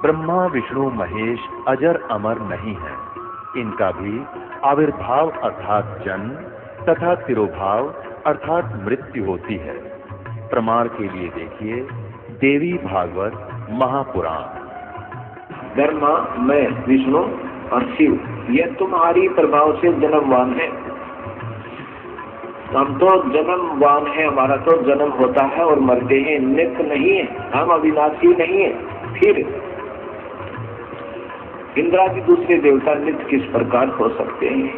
ब्रह्मा विष्णु महेश अजर अमर नहीं है। इनका भी आविर्भाव अर्थात जन्म तथा तिरोभाव अर्थात मृत्यु होती है। प्रमाण के लिए देखिए देवी भागवत महापुराण। ब्रह्मा, मैं, विष्णु और शिव, यह तुम्हारी प्रभाव से जन्मवान है। हम तो जन्मवान है, हमारा तो जन्म होता है और मरते हैं, नित्य नहीं है, हम अविनाशी नहीं है। फिर इंद्रादि दूसरे देवता नित्य किस प्रकार हो सकते हैं?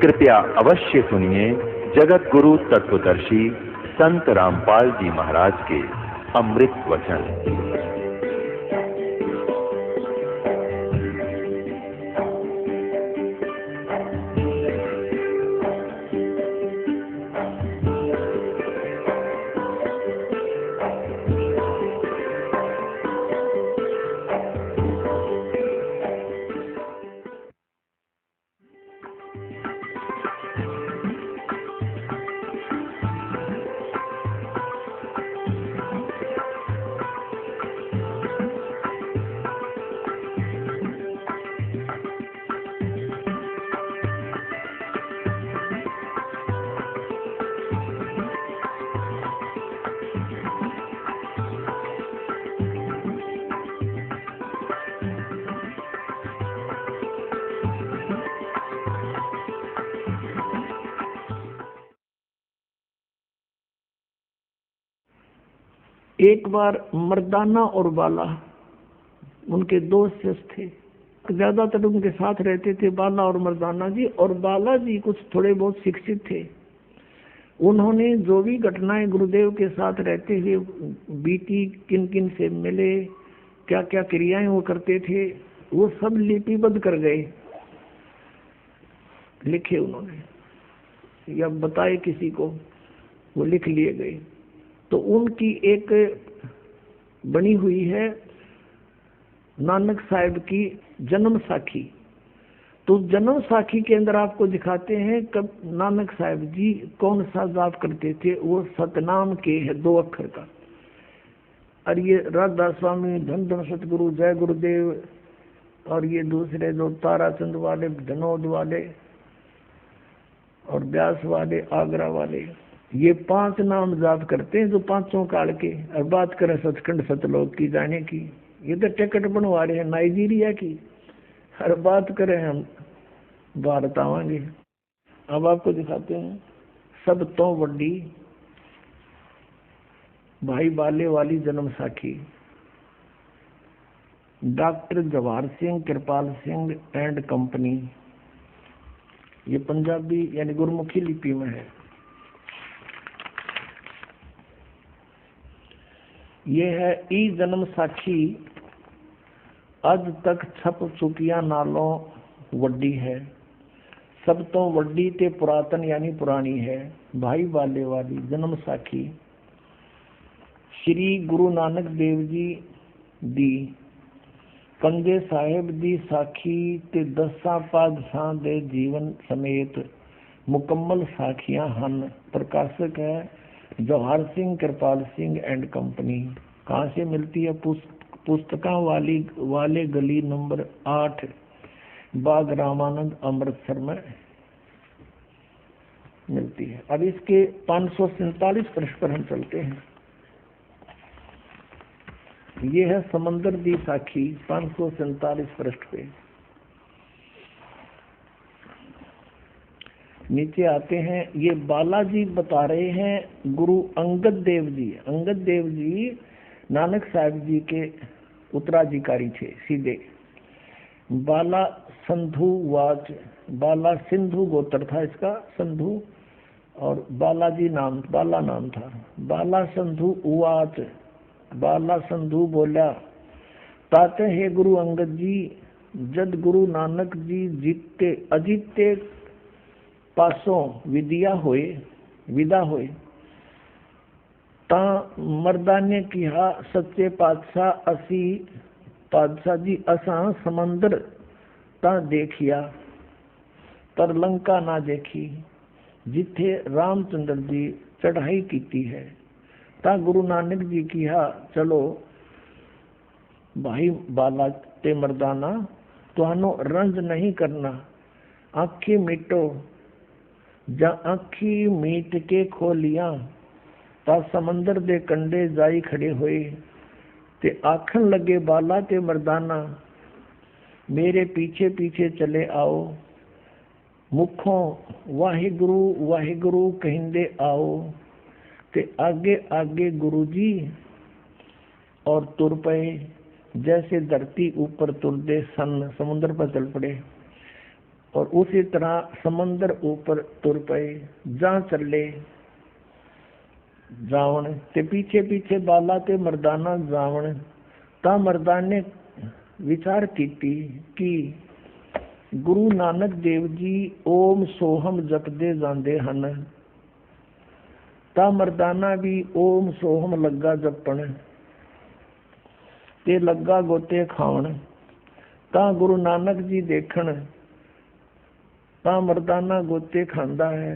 कृपया अवश्य सुनिए जगत गुरु तत्वदर्शी संत रामपाल जी महाराज के अमृत वचन। एक बार मर्दाना और बाला, उनके दो शिष्य थे। ज्यादातर उनके साथ रहते थे बाला और मर्दाना जी। और बाला जी कुछ थोड़े बहुत शिक्षित थे। उन्होंने जो भी घटनाएं गुरुदेव के साथ रहते हुए बीती, किन किन से मिले, क्या क्या क्रियाएं वो करते थे, वो सब लिपिबद्ध कर गए, लिखे उन्होंने या बताए किसी को, वो लिख लिए गए। तो उनकी एक बनी हुई है नानक साहिब की जन्म साखी। तो जन्म साखी के अंदर आपको दिखाते हैं कब नानक साहिब जी कौन सा जाप करते थे। वो सतनाम के है, 2 अक्षर का। और ये राधा स्वामी, धन धन सतगुरु, जय गुरुदेव, और ये दूसरे जो ताराचंद वाले, धनोद वाले और व्यास वाले, आगरा वाले, ये 5 नाम जाप करते हैं जो पांचों काल के। और बात करें सचखंड सतलोक की जाने की, ये तो टिकट बनवा रहे हैं नाइजीरिया की। हर बात करें हम भारत आवांगे। अब आपको दिखाते हैं सब तो बड़ी भाई बाले वाली जन्म साखी। Doctor Jawahar Singh, Kripal Singh and company. ये पंजाबी यानी गुरमुखी लिपि में है। ये है ई जन्म साखी अज तक छप चुकिया नालों वड्डी है। सब तो वड्डी ते पुरातन यानी पुरानी है। भाई बाले वाली जन्म साखी श्री गुरु नानक देव जी दी कंगे साहेब दी साखी ते 10 पातशाह दे जीवन समेत मुकम्मल साखियां हन। प्रकाशक है जवाहर सिंह, कृपाल सिंह एंड कंपनी। कहाँ से मिलती है? पुस्तकां वाले गली नंबर 8, बाग रामानंद, अमृतसर में मिलती है। अब इसके 547 पृष्ठ पर हम चलते हैं। ये है समंदर दी साखी, 547 पृष्ठ पे। नीचे आते हैं। ये बालाजी बता रहे हैं गुरु अंगद देव जी। अंगद देव जी नानक साहिब जी के उत्तराधिकारी थे सीधे। बाला संधु वाच, बाला सिंधु गोत्र था इसका, संधु, और बालाजी नाम, बाला नाम था। बाला संधु उवाच, बाला संधु बोला, ताते हे गुरु अंगद जी, जद गुरु नानक जी जीते अजीते पासों विदा होए ता मर्दा ने कहा, सच्चे पातशाह असी पातशाह जी असा समंदर ता देखिया पर लंका ना देखी, जिथे रामचंद्र जी चढ़ाई कीती है। ता गुरु नानक जी कहा, चलो भाई बाला ते मर्दाना तुहानो रंज नहीं करना, आखी मीटो जा आखी मीट के खोलिया ता समंदर दे कंडे जाई खड़े होए ते आखन लगे बाला ते मर्दाना मेरे पीछे पीछे चले आओ, मुखों वाहिगुरु वाहिगुरु कहिंदे आओ ते आगे आगे गुरु जी और तुर पे जैसे धरती ऊपर तुरदे सन समुद्र पर चल पड़े और उसी तरह समंदर ऊपर तुर पे जा चले जावण ते पीछे पीछे बाला ते मर्दाना जावण ता मर्दान ने विचार कीती कि गुरु नानक देव जी ओम सोहम जपदे जांदे हन, ता मर्दाना भी ओम सोहम लगा जपण ते लगा गोते खावण, ता गुरु नानक जी देखण ता मर्दाना गोते खांदा है,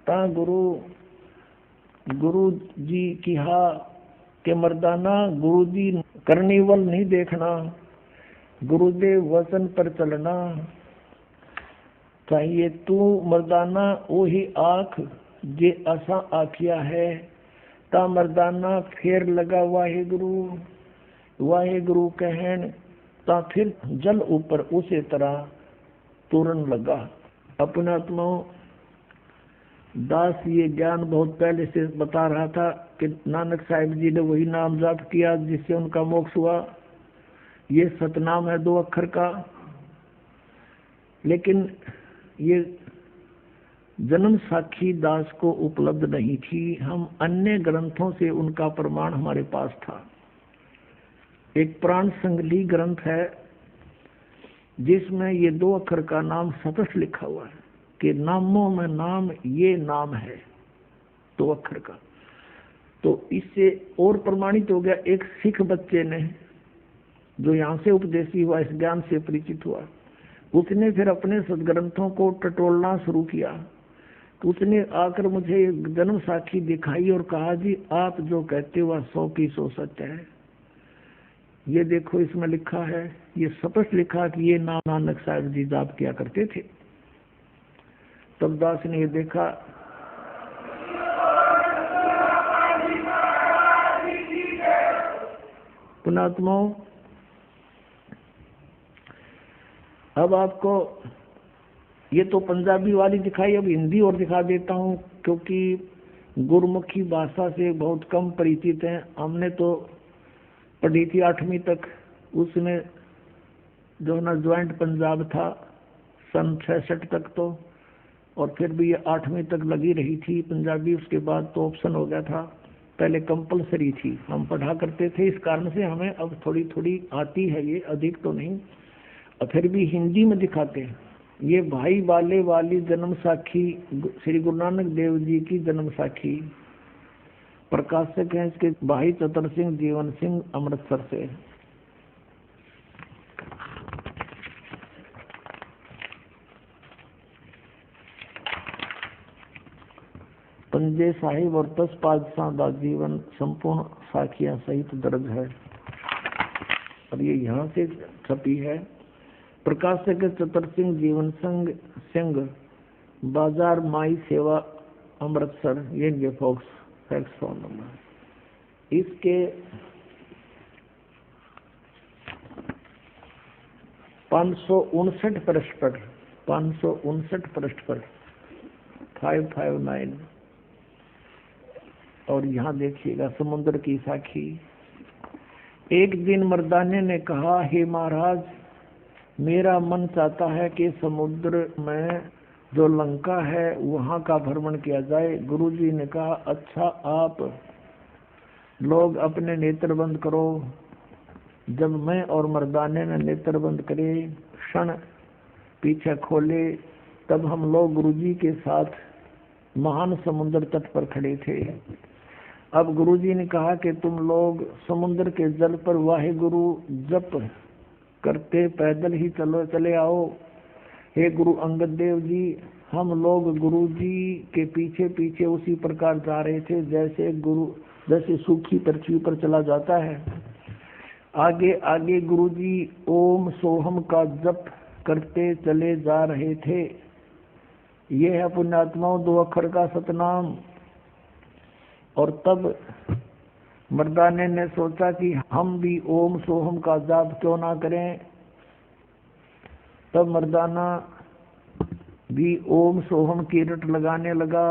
ता गुरु जी कहा कि मर्दाना गुरु जी करनी वल नहीं देखना, गुरुदेव वचन पर चलना चाहिए। तू मर्दाना वही आख जे असा आखिया है, ता मर्दाना फिर लगा वाहिगुरु वाहिगुरु कहन ता फिर जल ऊपर उसी तरह तुरन लगा। अपने आत्माओं दास ये ज्ञान बहुत पहले से बता रहा था कि नानक साहिब जी ने वही नाम जाप किया जिससे उनका मोक्ष हुआ। ये सतनाम है 2 अक्षर का, लेकिन ये जन्म साखी दास को उपलब्ध नहीं थी। हम अन्य ग्रंथों से उनका प्रमाण हमारे पास था। एक प्राण संगली ग्रंथ है जिसमें ये 2 अक्षर का नाम सतत लिखा हुआ है कि नामों में नाम ये नाम है 2 अक्षर का। तो इससे और प्रमाणित हो गया। एक सिख बच्चे ने जो यहाँ से उपदेशी हुआ, इस ज्ञान से परिचित हुआ, उसने फिर अपने सदग्रंथों को टटोलना शुरू किया। तो उसने आकर मुझे जन्म साखी दिखाई और कहा जी आप जो कहते हो 100% सत्य है। ये देखो इसमें लिखा है, ये स्पष्ट लिखा कि ये नाम नानक साहिब जी जाप किया करते थे। तब दास ने ये देखा पुणात्माओं। अब आपको ये तो पंजाबी वाली दिखाई, अब हिंदी और दिखा देता हूँ क्योंकि गुरमुखी भाषा से बहुत कम परिचित हैं। हमने तो पढ़ी थी 8वीं तक, उसमें जो ना ज्वाइंट पंजाब था सन 66 तक तो, और फिर भी ये 8वीं तक लगी रही थी पंजाबी। उसके बाद तो ऑप्शन हो गया था, पहले कंपलसरी थी, हम पढ़ा करते थे। इस कारण से हमें अब थोड़ी थोड़ी आती है, ये अधिक तो नहीं। और फिर भी हिंदी में दिखाते हैं। ये भाई बाले वाली जन्म साखी श्री गुरु नानक देव जी की जन्म साखी, प्रकाशक हैं इसके भाई चतर सिंह जीवन सिंह अमृतसर से। पंजे साहिब और 10 पातशाह का जीवन संपूर्ण साखियां सहित दर्ज है और ये यहाँ से छपी है। प्रकाशक चतर सिंह जीवन सिंह बाजार माई सेवा अमृतसर, ये फैक्स फोन नंबर। इसके 559 पृष्ठ पर 559 और यहाँ देखिएगा समुद्र की साखी। एक दिन मर्दाने ने कहा, हे महाराज मेरा मन चाहता है कि समुद्र में जो लंका है वहाँ का भ्रमण किया जाए। गुरुजी ने कहा, अच्छा आप लोग अपने नेत्र बंद करो। जब मैं और मर्दाने ने नेत्र बंद करे, क्षण पीछे खोले, तब हम लोग गुरुजी के साथ महान समुद्र तट पर खड़े थे। अब गुरुजी ने कहा कि तुम लोग समुद्र के जल पर वाहिगुरु जप करते पैदल ही चले आओ। हे गुरु अंगद देव जी, हम लोग गुरु जी के पीछे पीछे उसी प्रकार जा रहे थे जैसे सूखी पृथ्वी पर चला जाता है। आगे आगे गुरुजी ओम सोहम का जप करते चले जा रहे थे। ये है पुण्यात्माओं 2 अक्षर का सतनाम। और तब मर्दाने ने सोचा कि हम भी ओम सोहम का जाप क्यों ना करें। तब मर्दाना भी ओम सोहम की रट लगाने लगा।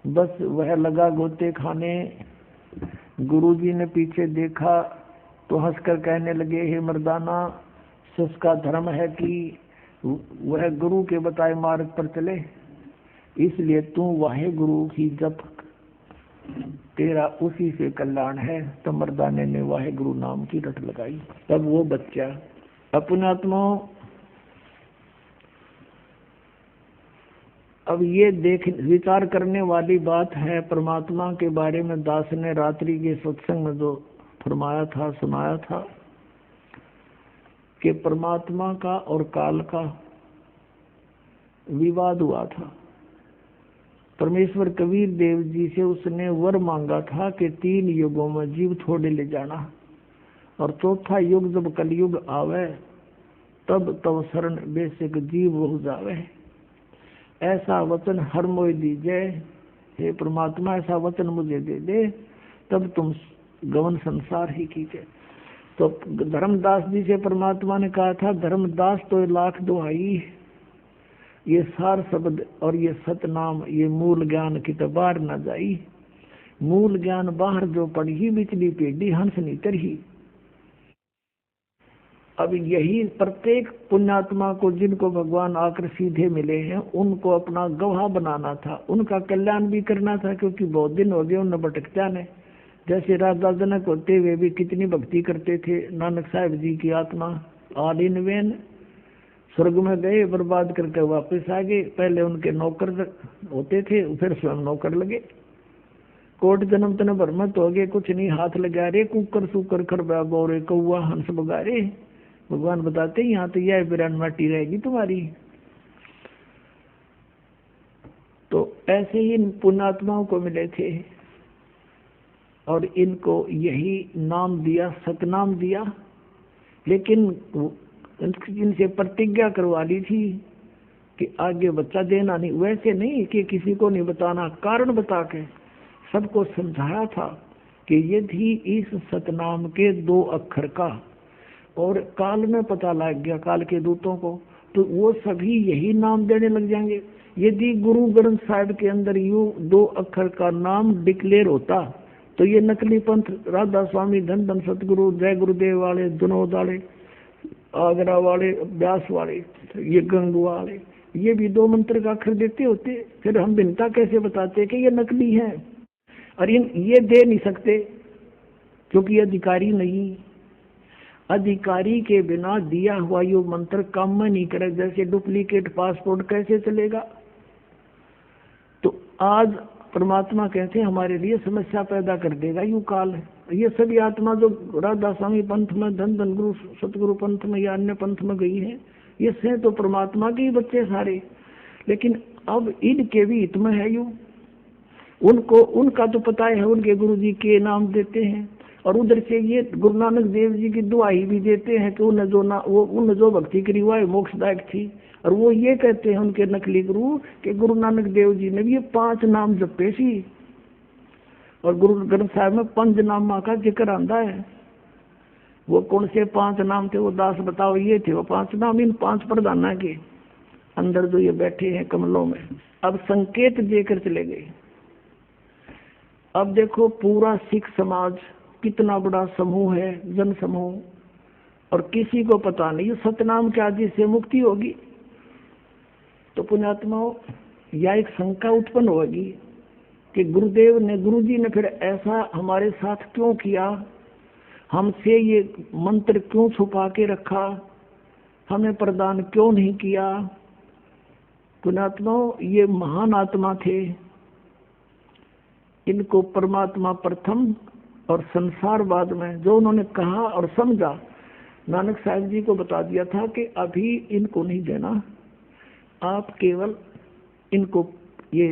बस वह लगा गोते खाने। गुरुजी ने पीछे देखा तो हंसकर कहने लगे, हे मर्दाना, उसका धर्म है कि वह गुरु के बताए मार्ग पर चले, इसलिए तू वाहे गुरु की जप, तेरा उसी से कल्याण है। तो मर्दाने ने वाहे गुरु नाम की रट लगाई। तब वो बच्चा अपने आत्मा अब ये देख विचार करने वाली बात है। परमात्मा के बारे में दास ने रात्रि के सत्संग में जो फरमाया था, सुनाया था कि परमात्मा का और काल का विवाद हुआ था। परमेश्वर कबीर देव जी से उसने वर मांगा था कि 3 युगों में जीव छोड़े ले जाना, और चौथा युग जब कलयुग आवे तब तब शरण बेशक जीव हो जावे। ऐसा वचन हर मोय दीजिए, हे परमात्मा ऐसा वचन मुझे दे दे, तब तुम गवन संसार ही कीजिए। तो धर्मदास जी से परमात्मा ने कहा था, धर्मदास तो 1,00,000 दुहाई, ये सार शब्द और ये सतनाम, ये मूल ज्ञान की तो बाहर न जाई। मूल ज्ञान बाहर जो पढ़ी, बिचली पेढ़ी हंस नीतर ही। अब यही प्रत्येक पुण्यात्मा को, जिनको भगवान आकर सीधे मिले हैं, उनको अपना गवाह बनाना था, उनका कल्याण भी करना था, क्योंकि बहुत दिन हो गए उन्हें भटकता ने। जैसे राजा जनक होते हुए भी कितनी भक्ति करते थे। नानक साहब जी की आत्मा ऑल इन वेन, स्वर्ग में गए, बर्बाद करके वापस आ गए। पहले उनके नौकर होते थे, फिर स्वयं नौकर लगे। कोट जन्म तन भरमत हो गए, कुछ नहीं हाथ लगा रहे, कुकर सुकर खरबा बोरे कौआ हंस बगारे। भगवान बताते यहाँ तो यह बिरान माटी रहेगी तुम्हारी। तो ऐसे ही पुण्यात्माओं को मिले थे और इनको यही नाम दिया, सतनाम दिया। लेकिन इनसे प्रतिज्ञा करवा ली थी कि आगे बच्चा देना नहीं। वैसे नहीं कि किसी को नहीं बताना, कारण बता के सबको समझाया था कि यदि इस सतनाम के 2 अक्षर का और काल में पता लग गया, काल के दूतों को, तो वो सभी यही नाम देने लग जाएंगे। यदि गुरु ग्रंथ साहिब के अंदर यूं 2 अक्षर का नाम डिक्लेयर होता तो ये नकली पंथ राधा स्वामी, धन धन सतगुरु, जय गुरुदेव वाले, विनोद वाले, आगरा वाले, व्यास वाले, ये गंग वाले, ये भी 2 मंत्र का अक्षर देते होते। फिर हम भिन्नता कैसे बताते कि ये नकली है। और ये दे नहीं सकते क्योंकि अधिकारी नहीं। अधिकारी के बिना दिया हुआ यो मंत्र काम में नहीं करे। जैसे डुप्लीकेट पासपोर्ट कैसे चलेगा। तो आज परमात्मा कहते हैं हमारे लिए समस्या पैदा कर देगा यू काल। ये सभी आत्मा जो राधा स्वामी पंथ में, धन धन गुरु सतगुरु पंथ में या अन्य पंथ में गई है, ये से तो परमात्मा के ही बच्चे सारे। लेकिन अब इनके भी हित में है यू। उनको उनका तो पता है, उनके गुरु जी के नाम देते हैं, और उधर से ये गुरु नानक देव जी की दुआई भी देते हैं कि उन जो भक्ति करी हुआ है मोक्षदायक थी। और वो ये कहते हैं उनके नकली गुरु कि गुरु नानक देव जी ने भी ये 5 नाम जपे सी, और गुरु ग्रंथ साहिब में 5 नामा का जिक्र आंदा है। वो कौन से 5 नाम थे वो दास बताओ। ये थे वो 5 नाम, इन 5 प्रधाना के अंदर जो ये बैठे हैं कमलों में। अब संकेत देकर चले गए। अब देखो पूरा सिख समाज कितना बड़ा समूह है, जन समूह, और किसी को पता नहीं सतनाम क्या जिससे मुक्ति होगी। तो पुण्यात्माओं यह एक शंका उत्पन्न होगी कि गुरुदेव ने, गुरु जी ने फिर ऐसा हमारे साथ क्यों किया, हमसे ये मंत्र क्यों छुपा के रखा, हमें प्रदान क्यों नहीं किया। पुण्यात्माओं ये महान आत्मा थे, इनको परमात्मा प्रथम और संसार बाद में जो उन्होंने कहा और समझा, नानक साहब जी को बता दिया था कि अभी इनको नहीं देना, आप केवल इनको ये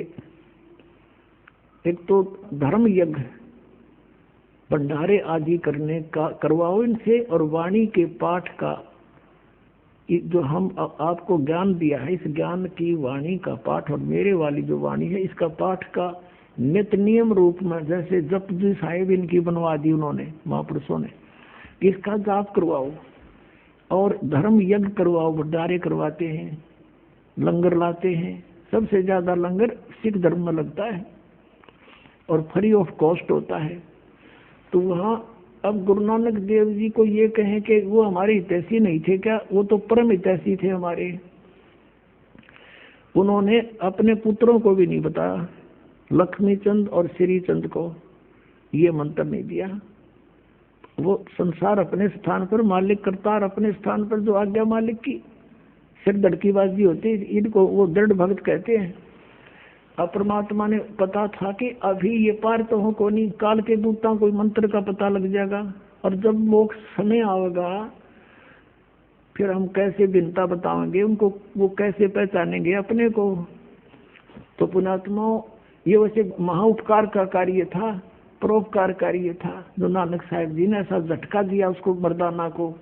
एक तो धर्म यज्ञ भंडारे आदि करने का करवाओ इनसे, और वाणी के पाठ का जो हम आपको ज्ञान दिया है, इस ज्ञान की वाणी का पाठ और मेरे वाली जो वाणी है इसका पाठ का नित्य नियम रूप में, जैसे जपजी साहिब इनकी बनवा दी उन्होंने महापुरुषों ने, इसका जाप करवाओ और धर्म यज्ञ करवाओ। भंडारे करवाते हैं, लंगर लाते हैं, सबसे ज्यादा लंगर सिख धर्म में लगता है और फ्री ऑफ कॉस्ट होता है। तो वहाँ अब गुरु नानक देव जी को ये कहें कि वो हमारे हितैषी नहीं थे क्या? वो तो परम हितैषी थे हमारे। उन्होंने अपने पुत्रों को भी नहीं बताया, लक्ष्मी चंद और श्री चंद को ये मंत्र नहीं दिया। वो संसार अपने स्थान पर, मालिक करतार अपने स्थान पर, जो आज्ञा मालिक की सिर धड़कीबाजी होती है, इनको वो दृढ़ भक्त कहते हैं। अब परमात्मा ने पता था कि अभी ये पार तो हो को नहीं, काल के दूता कोई मंत्र का पता लग जाएगा, और जब मोक्ष समय आएगा फिर हम कैसे भिन्नता बताएंगे उनको, वो कैसे पहचानेंगे अपने को। तो पुण्यात्माओं, ये वैसे महाउपकार का कार्य था, परोपकार कार्य था जो नानक साहब जी ने ऐसा झटका दिया उसको, मर्दाना को।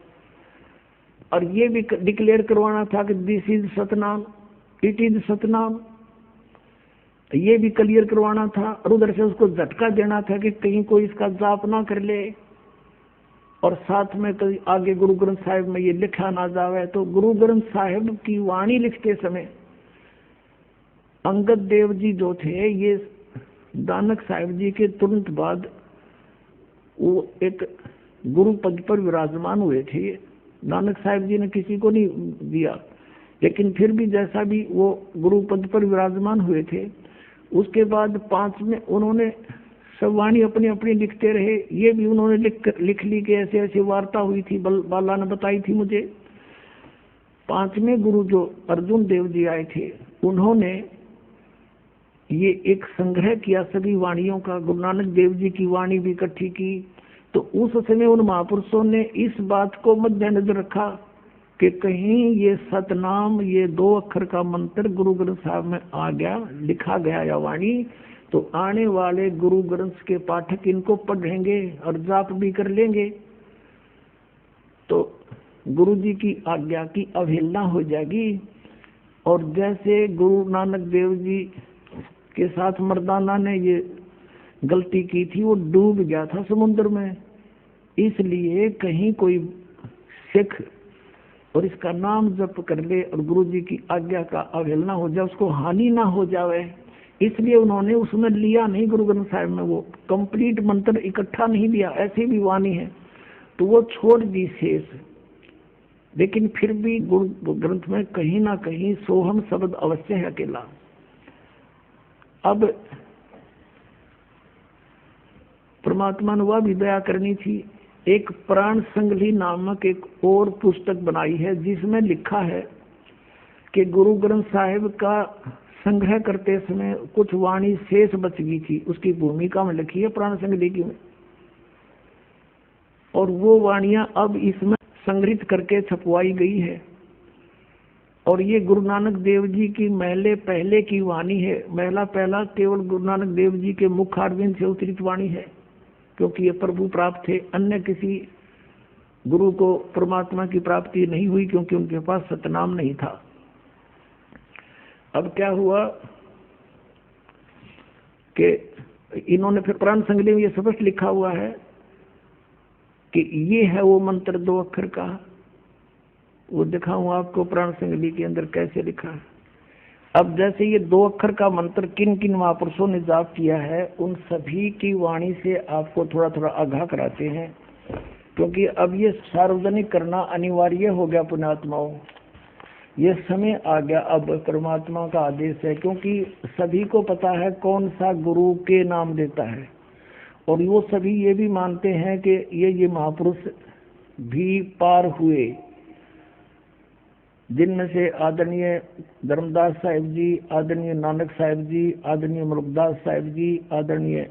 और ये भी डिक्लेयर करवाना था कि this is Satnam, it is Satnam, ये भी क्लियर करवाना था। और उधर से उसको झटका देना था कि कहीं कोई इसका जाप ना कर ले, और साथ में कहीं आगे गुरु ग्रंथ साहिब में ये लिखा ना जावे। तो गुरु ग्रंथ साहिब की वाणी लिखते समय अंगद देव जी जो थे, ये नानक साहिब जी के तुरंत बाद वो एक गुरु पद पर विराजमान हुए थे। नानक साहिब जी ने किसी को नहीं दिया, लेकिन फिर भी जैसा भी वो गुरु पद पर विराजमान हुए थे, उसके बाद 5 में उन्होंने सब वाणी अपनी अपनी लिखते रहे। ये भी उन्होंने लिख ली कि ऐसे ऐसे वार्ता हुई थी, बाला ने बताई थी मुझे। 5वें गुरु जो अर्जुन देव जी आए थे, उन्होंने ये एक संग्रह किया सभी वाणियों का, गुरु नानक देव जी की वाणी भी इकट्ठी की। तो उस समय उन महापुरुषों ने इस बात को मद्देनजर रखा कि कहीं ये सतनाम, ये 2 अक्षर का मंत्र गुरु ग्रंथ साहब में आ गया, लिखा गया या वाणी, तो आने वाले गुरु ग्रंथ के पाठक इनको पढ़ेंगे और जाप भी कर लेंगे, तो गुरु जी की आज्ञा की अवहेलना हो जाएगी। और जैसे गुरु नानक देव जी के साथ मर्दाना ने ये गलती की थी, वो डूब गया था समुद्र में। इसलिए कहीं कोई सिख और इसका नाम जप कर ले और गुरु जी की आज्ञा का अवहेलना हो जाए, उसको हानि ना हो जाए, इसलिए उन्होंने उसमें लिया नहीं। गुरु ग्रंथ साहिब में वो कंप्लीट मंत्र इकट्ठा नहीं लिया, ऐसी भी वाणी है तो वो छोड़ दी शेष। लेकिन फिर भी गुरु ग्रंथ में कहीं ना कहीं सोहम शब्द अवश्य है अकेला। अब परमात्मा ने वह भी दया करनी थी, एक प्राण संगली नामक एक और पुस्तक बनाई है, जिसमें लिखा है कि गुरु ग्रंथ साहिब का संग्रह करते समय कुछ वाणी शेष बच गई थी, उसकी भूमिका में लिखी है प्राण संगली की में, और वो वाणियां अब इसमें संग्रहित करके छपवाई गई है। और ये गुरु नानक देव जी की महले पहले की वाणी है। महला पहला केवल गुरु नानक देव जी के मुख अरविंद से उतरित वाणी है, क्योंकि ये प्रभु प्राप्त थे, अन्य किसी गुरु को परमात्मा की प्राप्ति नहीं हुई, क्योंकि उनके पास सतनाम नहीं था। अब क्या हुआ कि इन्होंने फिर प्राण संगली में ये स्पष्ट लिखा हुआ है कि ये है वो मंत्र 2 अक्षर का। वो दिखाऊं आपको प्राण संगली के अंदर कैसे लिखा है। अब जैसे ये 2 अक्षर का मंत्र किन किन महापुरुषों ने जाप किया है, उन सभी की वाणी से आपको थोड़ा थोड़ा आगाह कराते हैं, क्योंकि अब ये सार्वजनिक करना अनिवार्य हो गया पुण्यात्माओं। ये समय आ गया, अब परमात्मा का आदेश है, क्योंकि सभी को पता है कौन सा गुरु के नाम देता है, और वो सभी ये भी मानते हैं कि ये महापुरुष भी पार हुए, जिनमें से आदरणीय धर्मदास साहिब जी, आदरणीय नानक साहिब जी, आदरणीय मुल्कदास साहिब जी, आदरणीय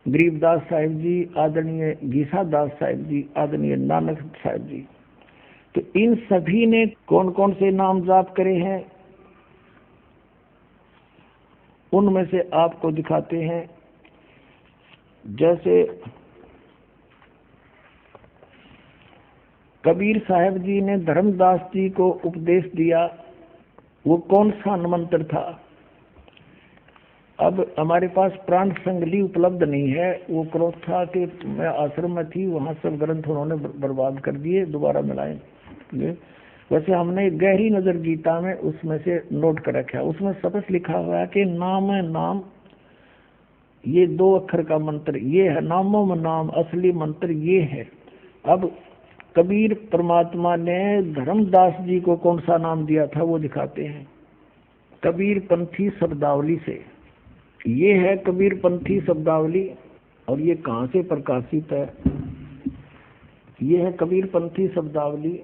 गरीबदास साहिब जी, आदरणीय गीसादास साहिब जी, आदरणीय नानक साहिब जी। तो इन सभी ने कौन कौन से नाम जाप करे हैं, उनमें से आपको दिखाते हैं। जैसे कबीर साहब जी ने धर्मदास जी को उपदेश दिया, वो कौन सा मंत्र था? अब हमारे पास प्राण संगली उपलब्ध नहीं है। वो क्रोध था कि मैं आश्रम में थी, वहां सब ग्रंथ उन्होंने बर्बाद कर दिए, दोबारा मिलाए। वैसे हमने गहरी नजर गीता में उसमें से नोट कर रखा है, उसमें स्पष्ट लिखा हुआ है कि नाम है नाम, ये 2 अक्षर का मंत्र ये है, नामों में नाम, असली मंत्र ये है। अब कबीर परमात्मा ने धर्मदास जी को कौन सा नाम दिया था वो दिखाते हैं, कबीर पंथी शब्दावली से। ये है कबीर पंथी शब्दावली, और ये कहाँ से प्रकाशित है? ये है कबीर पंथी शब्दावली,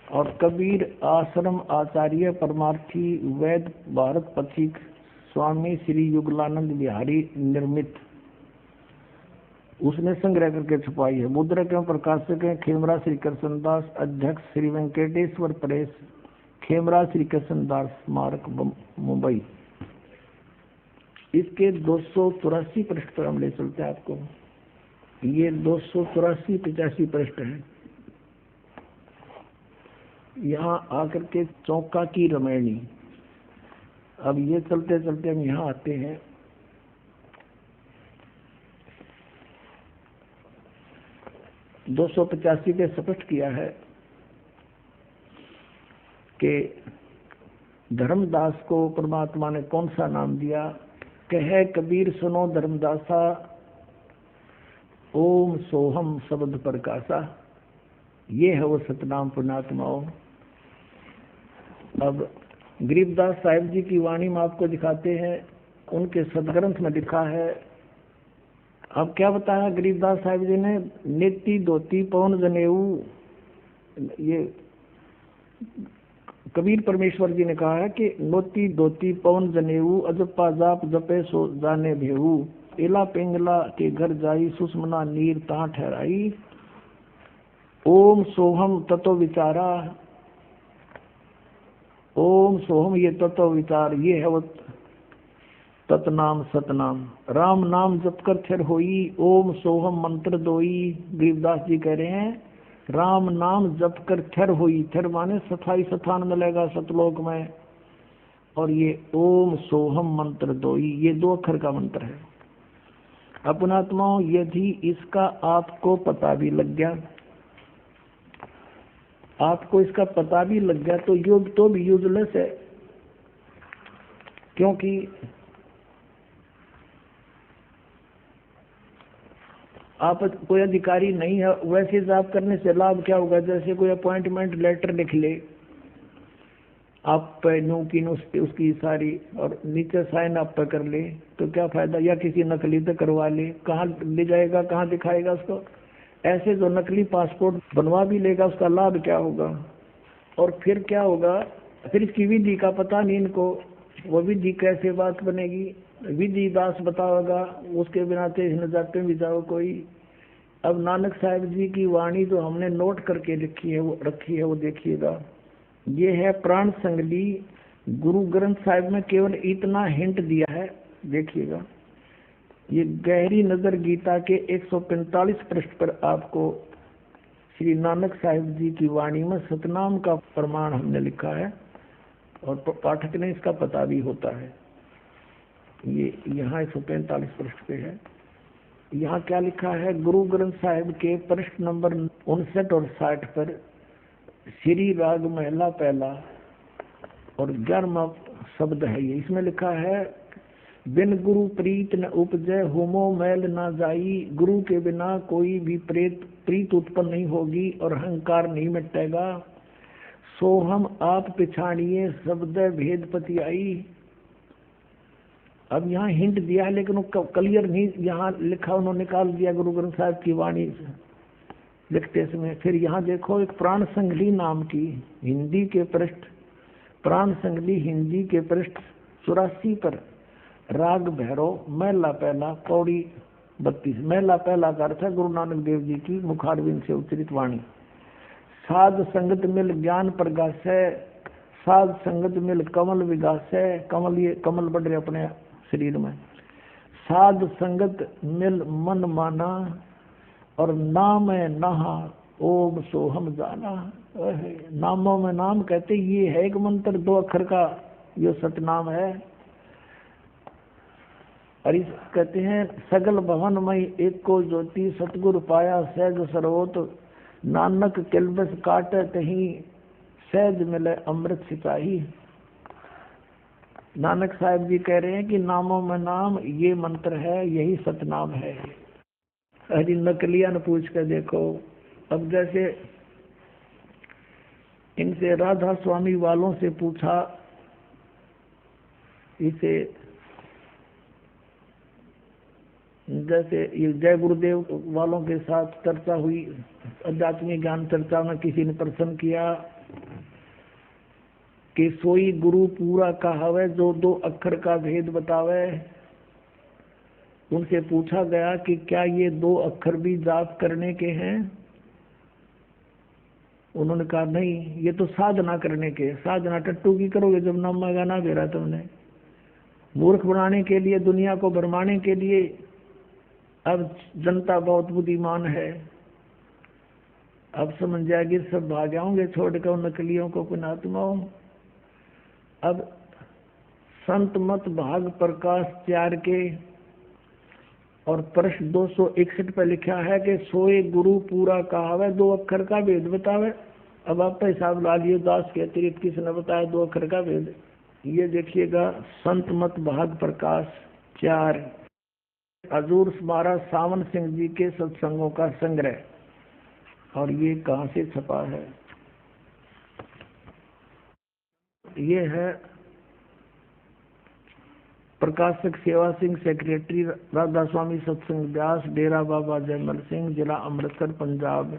और कबीर आश्रम आचार्य परमार्थी वैद भारत पथिक स्वामी श्री युगलानंद बिहारी निर्मित, उसने संग्रह करके छुपाई है। मुद्रक एवं प्रकाशक है खेमरा श्री कृष्णदास, अध्यक्ष श्री वेंकटेश्वर प्रेस, खेमरा श्री कृष्णदास स्मारक मुंबई। इसके 284 पृष्ठ पर हम ले चलते हैं आपको। ये 284-85 पृष्ठ है। यहाँ आकर के चौका की रमैनी। अब ये चलते चलते हम यहाँ आते हैं। – 285 पे स्पष्ट किया है कि धर्मदास को परमात्मा ने कौन सा नाम दिया। कहे कबीर सुनो धर्मदासा, ओम सोहम शब्द प्रकाशा, ये है वो सतनाम पुण्यात्माओं। अब गरीबदास साहिब जी की वाणी में आपको दिखाते हैं, उनके सदग्रंथ में लिखा है। अब क्या बताया गरीबदास साहिब जी ने? नेति धोती पवन जनेऊ, ये कबीर परमेश्वर जी ने कहा है कि नोती धोती पवन जनेऊ, अजपा जाप जपे सो जाने भेऊ, एला पिंगला के घर जाई, सुषमना नीर ता ठहराई, ओम सोहम तत्व विचारा। ओम सोहम ये तत्व विचार, ये है वो तत्नाम सतनाम। राम नाम जप कर थिर होई, ओम सोहम मंत्र दोई। गरीबदास जी कह रहे हैं राम नाम जप कर थिर होई, थिर माने स्थाई स्थान मिलेगा सतलोक में, और ये ओम सोहम मंत्र दोई, ये 2 अक्षर का मंत्र है। अपनात्माओं, यदि इसका आपको पता भी लग गया, आपको इसका पता भी लग गया तो योग तो भी यूजलेस है, क्योंकि आप कोई अधिकारी नहीं है। वैसे जाप करने से लाभ क्या होगा? जैसे कोई अपॉइंटमेंट लेटर लिख ले आप पे, नो की नो उसकी सारी, और नीचे साइन आप पे कर ले, तो क्या फायदा? या किसी नकली से करवा ले, कहाँ ले जाएगा, कहाँ दिखाएगा उसको? ऐसे जो नकली पासपोर्ट बनवा भी लेगा उसका लाभ क्या होगा? और फिर क्या होगा? फिर इसकी विधि का पता नहीं इनको, वो विधि कैसे बात बनेगी? विधि दास बताओगा, उसके बिना तेज न जाते भी जाओ कोई। अब नानक साहिब जी की वाणी जो हमने नोट करके रखी है वो देखिएगा। ये है प्राण संगली, गुरु ग्रंथ साहिब में केवल इतना हिंट दिया है, देखिएगा। ये गहरी नजर गीता के 145 पृष्ठ पर आपको श्री नानक साहिब जी की वाणी में सतनाम का प्रमाण हमने लिखा है, और पाठक ने इसका पता भी होता है। ये यहाँ 145 पृष्ठ पे है। यहाँ क्या लिखा है? गुरु ग्रंथ साहिब के पृष्ठ नंबर 59 और 60 पर श्री राग महला पहला और 11वां शब्द है ये। इसमें लिखा है बिन गुरु प्रीत न उपजय, होमो मैल ना जाई। गुरु के बिना कोई भी प्रीत उत्पन्न नहीं होगी और अहंकार नहीं मिटेगा। सो हम आप पिछाड़िए, शब्द भेद पति आई। अब यहाँ हिंट दिया है, लेकिन वो क्लियर नहीं यहाँ लिखा, उन्होंने निकाल दिया गुरु ग्रंथ साहिब की वाणी से लिखते समय। फिर यहाँ देखो एक प्राण संगली नाम की हिंदी के पृष्ठ, प्राण संगली हिंदी के पृष्ठ 84 पर राग भैरव महला पहला पौड़ी 32। महला पहला का अर्थ है गुरु नानक देव जी की मुखारविंद से उच्चरित वाणी। साध संगत मिल ज्ञान प्रकाश है, साध संगत मिल कमल विगास है, कमल ये कमल बढ़ रहे अपने शरीर में। साध संगत मिल मन माना और नाम है नहा ओम सोहम जाना। नामों में नाम कहते ये है एक मंत्र 2 अक्षर का, ये सतनाम है। और इस कहते हैं सगल भवन में एक को ज्योति सतगुरु पाया सहज सर्वोत, नानक किलबस काटे तही सहज मिले अमृत सिपाही। नानक साहब जी कह रहे हैं कि नामों में नाम ये मंत्र है, यही सतनाम है। अरे नकलिया ने पूछ कर देखो। अब जैसे इनसे राधा स्वामी वालों से पूछा, इसे जैसे ये जय गुरुदेव वालों के साथ चर्चा हुई, अध्यात्मिक ज्ञान चर्चा में किसी ने प्रश्न किया कि सोई गुरु पूरा कहावे जो 2 अक्षर का भेद बतावे। उनसे पूछा गया कि क्या ये 2 अक्षर भी जाप करने के हैं? उन्होंने कहा नहीं, ये तो साधना करने के। साधना टट्टू की करोगे जब नाम गाना बेरा तुमने, मूर्ख बनाने के लिए, दुनिया को भरमाने के लिए। अब जनता बहुत बुद्धिमान है, अब समझ जाएगी, सब भाग जाओगे छोड़कर उन नकलियों को पुणात्माओं। अब संत मत भाग प्रकाश 4 के और प्रश्न 261 पर लिखा है कि सोए गुरु पूरा कहावे 2 अक्षर का भेद बतावे। अब आप हिसाब ला लिए, दास के अतिरिक्त किसने बताया 2 अक्षर का भेद? ये देखिएगा संत मत भाग प्रकाश 4, हजूर महाराज सावन सिंह जी के सत्संगों का संग्रह। और ये कहाँ से छपा है? ये है प्रकाशक सेवा सिंह, सेक्रेटरी राधा स्वामी सत्संग व्यास, डेरा बाबा जयमल सिंह, जिला अमृतसर पंजाब।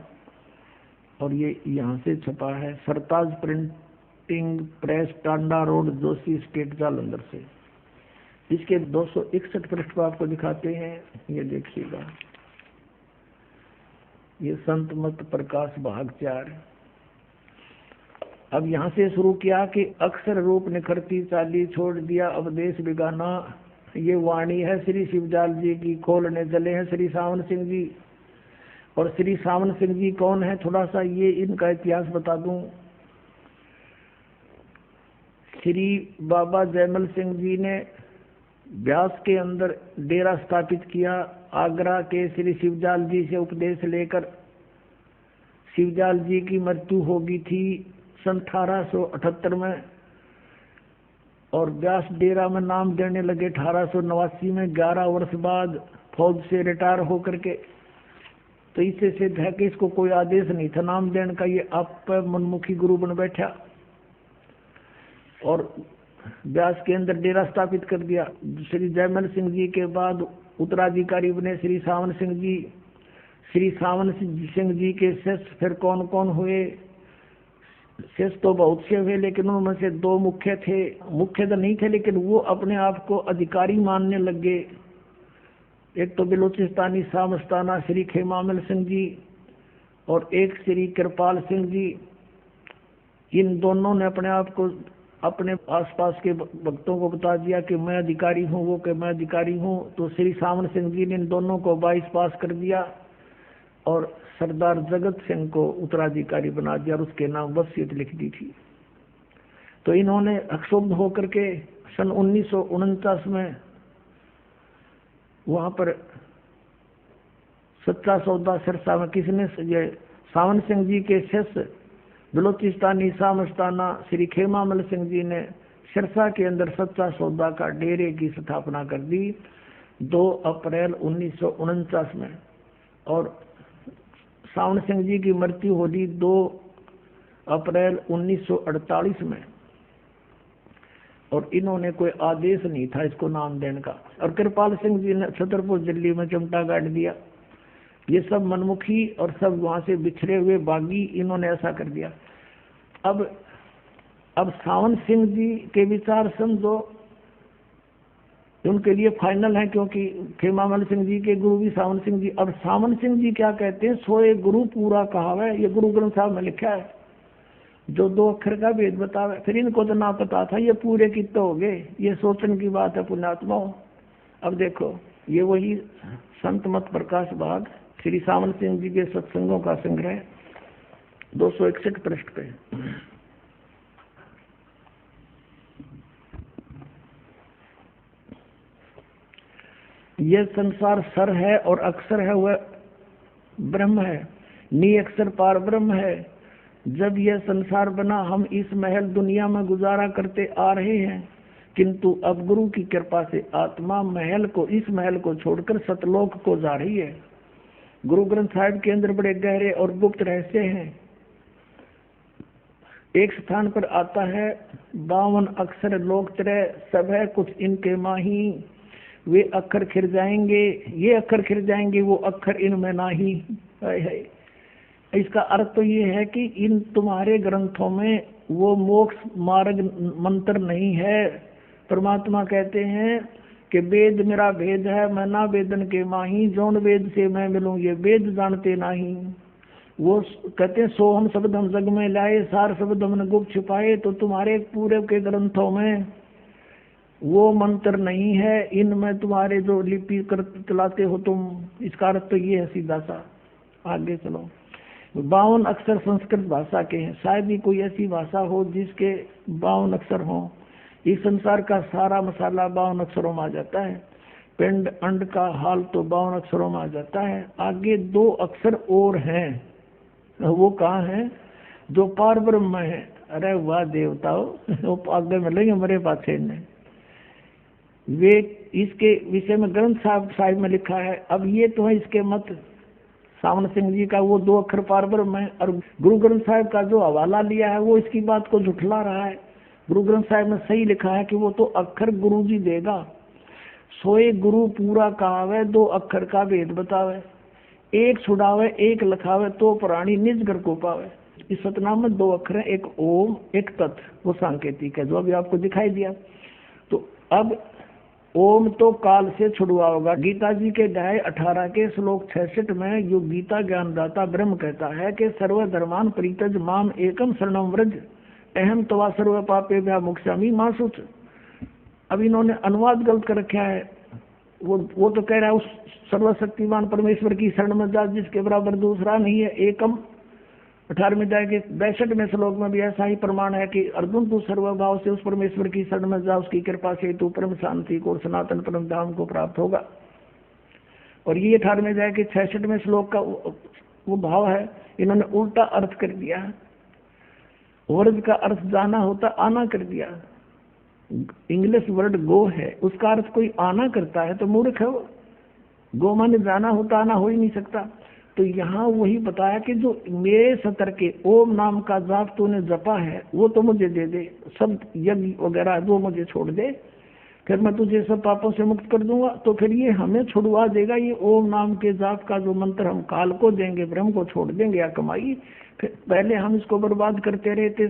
और ये यहाँ से छपा है Sartaj printing press, Tanda road, Joshi state, Jalandhar से। इसके 261 पृष्ठ आपको दिखाते हैं, ये देखिएगा। ये संत मत प्रकाश भाग 4। अब यहाँ से शुरू किया कि अक्षर रूप निखरती चाली छोड़ दिया अवदेश बिगाना। ये वाणी है श्री शिवजाल जी की, खोलने चले हैं श्री सावन सिंह जी। और श्री सावन सिंह जी कौन है, थोड़ा सा ये इनका इतिहास बता दूं। श्री बाबा जयमल सिंह जी ने व्यास के अंदर डेरा स्थापित किया। आगरा के श्री शिवजाल जी से उपदेश लेकर शिवजाल जी की मृत्यु हो गई थी सन 1878 में। और व्यास डेरा में नाम देने लगे 1889 में, 11 वर्ष बाद फौज से रिटायर होकर के। तो इससे सिद्ध है कि इसको कोई आदेश नहीं था नाम देने का, ये आप मनमुखी गुरु बन बैठा और व्यास के अंदर डेरा स्थापित कर दिया। श्री जयमल सिंह जी के बाद उत्तराधिकारी बने श्री सावन सिंह जी। श्री सावन सिंह जी के शिष्य फिर कौन कौन हुए? शिष्य तो बहुत से हुए, लेकिन उनमें से 2 मुख्य थे। मुख्य तो नहीं थे, लेकिन वो अपने आप को अधिकारी मानने लगे। एक तो बलोचिस्तानी सामस्ताना श्री खेमामल सिंह जी और एक श्री कृपाल सिंह जी। इन दोनों ने अपने आप को अपने आसपास के भक्तों को बता दिया कि मैं अधिकारी हूँ, वो कि मैं अधिकारी हूँ। तो श्री सावन सिंह जी ने इन दोनों को 22 पास कर दिया और सरदार जगत सिंह को उत्तराधिकारी बना दिया और उसके नाम वसीयत लिख दी थी। तो इन्होंने अक्षुब्ध होकर के सन 1949 में वहां पर सच्चा सौदा सिरसा में किसने, ये सावन सिंह जी के शिष्य बलोचिस्तानी सामस्ताना श्री खेमामल सिंह जी ने सिरसा के अंदर सच्चा सौदा का डेरे की स्थापना कर दी 2 अप्रैल 1949 में। और सावन सिंह जी की मृत्यु हो गई 2 अप्रैल 1948 में। और इन्होंने कोई आदेश नहीं था इसको नाम देने का। और कृपाल सिंह जी ने छतरपुर दिल्ली में चिमटा गाड़ दिया। ये सब मनमुखी और सब वहां से बिछड़े हुए बागी, इन्होंने ऐसा कर दिया। अब सावन सिंह जी के विचार समझो, उनके लिए फाइनल है, क्योंकि खेमामल सिंह जी के गुरु भी सावन सिंह जी। अब सावन सिंह जी क्या कहते हैं, सोए गुरु पूरा कहावे, ये गुरु ग्रंथ साहब में लिखा है। जो 2 अक्षर का भेद बतावे। फिर इनको तो ना पता था, ये पूरे कितने हो गए, ये सोचने की बात है पुण्यात्माओं। अब देखो ये वही संत मत प्रकाश भाग श्री सामंत सिंह जी के सत्संगों का संग्रह 261 पृष्ठ पे। यह संसार सर है और अक्षर है, वह ब्रह्म है, नी अक्षर पार ब्रह्म है। जब यह संसार बना हम इस महल दुनिया में गुजारा करते आ रहे हैं, किंतु अब गुरु की कृपा से आत्मा इस महल को छोड़कर सतलोक को जा रही है। गुरु ग्रंथ साहिब के अंदर बड़े गहरे और गुप्त रहस्य हैं। एक स्थान पर आता है 52 अक्षर लोक तरह सब है, कुछ इनके माही, वे अक्षर खिर जाएंगे, ये अक्षर खिर जाएंगे, वो अक्षर इनमें नाही है। इसका अर्थ तो ये है कि इन तुम्हारे ग्रंथों में वो मोक्ष मार्ग मंत्र नहीं है। परमात्मा कहते हैं कि वेद मेरा भेद है, मैं ना वेदन के माही, जौन वेद से मैं मिलूं ये वेद जानते नहीं। वो कहते हैं सोहम शब्द हम जग में लाए, सार शब्द हमने गुप्त छिपाए। तो तुम्हारे पूरे के ग्रंथों में वो मंत्र नहीं है, इनमें तुम्हारे जो लिपि कर चलाते हो तुम। इसका अर्थ तो ये है सीधा सा। आगे चलो। 52 अक्षर संस्कृत भाषा के हैं। शायद ही कोई ऐसी भाषा हो जिसके 52 अक्षर हो। इस संसार का सारा मसाला 52 अक्षरों में आ जाता है। पिंड अंड का हाल तो 52 अक्षरों में आ जाता है। आगे 2 अक्षर और हैं, वो कहाँ है? जो पार ब्रह्म है। अरे वाह देवताओं, वो आगे मिलेंगे हमारे पास ने। वे इसके विषय में ग्रंथ साहिब में लिखा है। अब ये तो है इसके मत सामन सिंह जी का, वो 2 अक्षर पार ब्रह्म है। और गुरु ग्रंथ साहिब का जो हवाला लिया है वो इसकी बात को झुठला रहा है। गुरु ग्रंथ साहिब में सही लिखा है कि वो तो अक्षर गुरु जी देगा। सोए गुरु पूरा कहावे, 2 अक्षर का भेद बतावे, एक छुड़ावे एक लखावे, तो प्राणी निज घर को पावे। इस सतनाम में 2 अक्षर है, एक ओम एक तत्, वो सांकेतिक है जो अभी आपको दिखाई दिया। तो अब ओम तो काल से छुड़वा होगा। गीता जी के अध्याय 18 के श्लोक 66 में जो गीता ज्ञानदाता ब्रह्म कहता है कि सर्वधर्मान परित्यज माम एकम शरणम व्रज अहम तवा सर्व पापेभ्यः मोक्षामि मा शुच। अब इन्होंने अनुवाद गलत कर रखा है। वो तो कह रहा है उस सर्वशक्तिमान परमेश्वर की शरण में जा जिसके बराबर दूसरा नहीं है। एकम 18वें अध्याय के 62वें श्लोक में भी ऐसा ही प्रमाण है कि अर्जुन तू सर्वभाव से उस परमेश्वर की शरण में जा, उसकी कृपा से तू परम शांति को और सनातन परम धाम को प्राप्त होगा। और ये 18वें अध्याय के 66वें श्लोक का वो भाव है, इन्होंने उल्टा अर्थ कर दिया है। वर्ड का अर्थ जाना होता आना कर दिया। इंग्लिश वर्ड गो है, उसका अर्थ कोई आना करता है तो मूर्ख है वो। गो माने जाना होता, आना हो ही नहीं सकता। तो यहाँ वही बताया कि जो मेरे सतर के ओम नाम का जाप तूने जपा है वो तो मुझे दे दे, सब यज्ञ वगैरह वो मुझे छोड़ दे, फिर मैं तुझे सब पापों से मुक्त कर दूंगा। तो फिर ये हमें छुड़वा देगा। ये ओम नाम के जाप का जो मंत्र हम काल को देंगे, ब्रह्म को छोड़ देंगे या कमाई। फिर पहले हम इसको बर्बाद करते रहे थे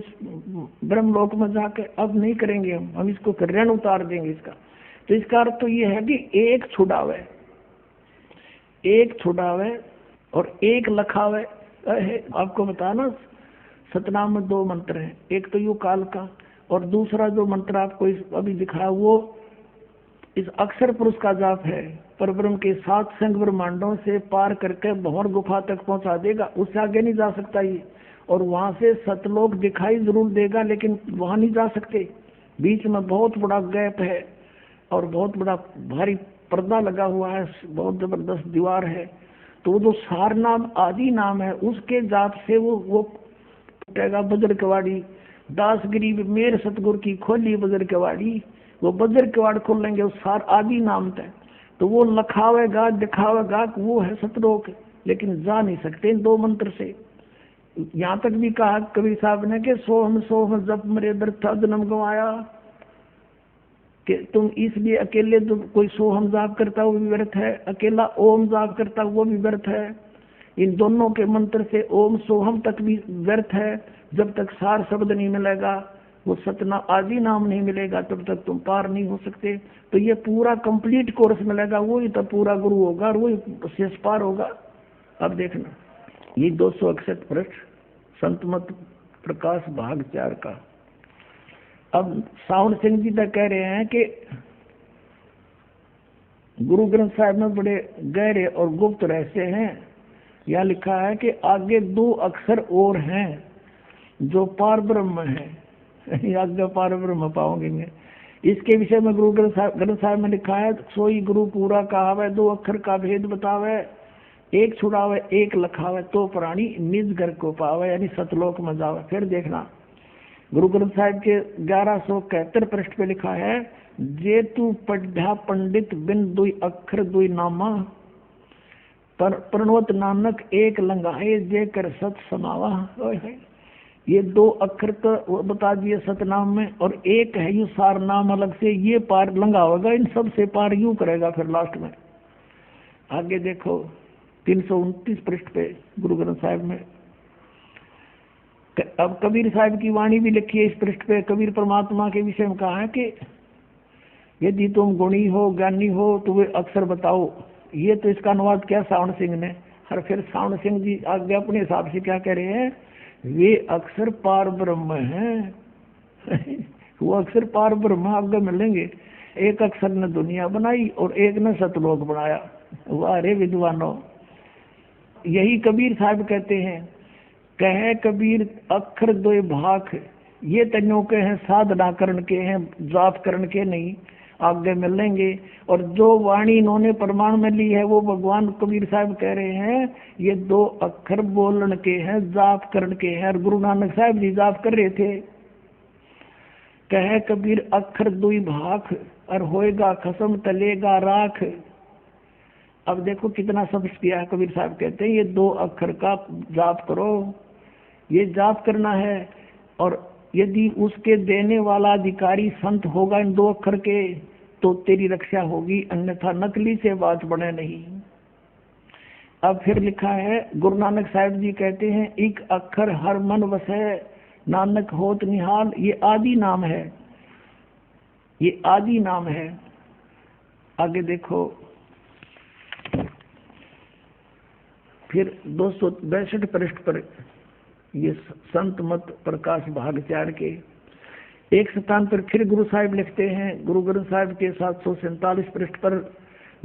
ब्रह्म लोक में जाके, अब नहीं करेंगे हम इसको फिर ऋण उतार देंगे इसका। तो इसका अर्थ तो ये है कि एक छुड़ावे और एक लखावे। आपको बताया ना सतनाम में 2 मंत्र हैं, एक तो यू काल का और दूसरा जो मंत्र आपको अभी दिखाया वो इस अक्षर पुरुष का जाप है। पर ब्रह्म के 7 संग ब्रह्मांडों से पार करके भंवर गुफा तक पहुंचा देगा, उससे आगे नहीं जा सकता ये। और वहां से सतलोक दिखाई जरूर देगा लेकिन वहां नहीं जा सकते। बीच में बहुत बड़ा गैप है और बहुत बड़ा भारी पर्दा लगा हुआ है, बहुत जबरदस्त दीवार है। तो जो सार नाम आदि नाम है उसके जाप से वो टूटेगा। बजर कवाड़ी दासगिरी मेर सतगुरु की खोली बजर कवाड़ी, वो बजर कवाड़ खोल लेंगे उस सार आदि नाम तक। तो वो लखावेगा दिखावेगा, वो है सतलोक, लेकिन जा नहीं सकते इन 2 मंत्र से। यहाँ तक भी कहा कबीर साहब ने कि सोहम जब मेरे व्यर्थ जन्म गंवाया, कि तुम इसलिए अकेले तुम कोई सोहम जाप करता वो भी व्यर्थ है, अकेला ओम जाप करता वो भी व्यर्थ है। इन दोनों के मंत्र से ओम सोहम तक भी व्यर्थ है। जब तक सार शब्द नहीं मिलेगा, वो सतना आदि नाम नहीं मिलेगा, तब तक तुम पार नहीं हो सकते। तो ये पूरा कंप्लीट कोर्स मिलेगा, वही तो पूरा गुरु होगा और वही शेष पार होगा। अब देखना ये 261 पृष्ठ संत मत प्रकाश भाग 4 का। अब सावण सिंह जी तक कह रहे हैं कि गुरु ग्रंथ साहिब में बड़े गहरे और गुप्त रहस्य हैं। यहाँ लिखा है कि आगे 2 अक्षर और हैं जो पार ब्रह्म है। आगे पार ब्रह्म पाओगे। इसके विषय में गुरु ग्रंथ साहिब में लिखा है, सोई गुरु पूरा कहावे, 2 अक्षर का भेद बतावे, एक छुड़ावे एक लखावे, तो प्राणी निज घर को पावे, यानी सतलोक में जावे। फिर देखना गुरु ग्रंथ साहिब के 1171 पृष्ठ पे लिखा है, जे तू पढ़ा पंडित बिन 2 अक्षर 2 नामा, प्रणवत नानक एक लंगाए जे कर सत समावा। ये 2 अक्षर तो बता दिए सतनाम में, और एक है यू सार नाम अलग से, ये पार लंगा होगा, इन सब से पार यूं करेगा। फिर लास्ट में आगे देखो 329 पृष्ठ पे गुरु ग्रंथ साहिब में। अब कबीर साहिब की वाणी भी लिखी है इस पृष्ठ पे। कबीर परमात्मा के विषय में कहा है कि यदि तुम गुणी हो ज्ञानी हो तो वे अक्षर बताओ। ये तो इसका अनुवाद किया सावण सिंह ने। और फिर सावण सिंह जी आगे अपने हिसाब से क्या कह रहे हैं, वे अक्षर पार ब्रह्म हैं। वो अक्षर पार ब्रह्म आगे मिलेंगे। एक अक्षर ने दुनिया बनाई और एक ने सतलोक बनाया। वाह रे विद्वानों। यही कबीर साहब कहते हैं, कहे कबीर अक्षर 2 भाख, ये तन्यों के हैं साधना करण के हैं, जाप करण के नहीं, आगे मिलेंगे। और जो वाणी इन्होंने प्रमाण में ली है वो भगवान कबीर साहब कह रहे हैं ये 2 अक्षर बोलन के हैं, जाप करण के हैं। और गुरु नानक साहब जी जाप कर रहे थे। कहे कबीर अक्षर 2 भाख, और होएगा खसम तलेगा राख। अब देखो कितना स्पष्ट किया है। कबीर साहब कहते हैं ये 2 अक्षर का जाप करो, ये जाप करना है। और यदि उसके देने वाला अधिकारी संत होगा इन 2 अक्षर के तो तेरी रक्षा होगी, अन्यथा नकली से बात बने नहीं। अब फिर लिखा है गुरु नानक साहिब जी कहते हैं, एक अक्षर हर मन वसै नानक होत निहाल। ये आदि नाम है, ये आदि नाम है। आगे देखो फिर 262 पृष्ठ पर ये संत मत प्रकाश भाग 4 के एक स्थान पर फिर गुरु साहिब लिखते हैं, गुरु ग्रंथ साहिब के 747 पृष्ठ पर,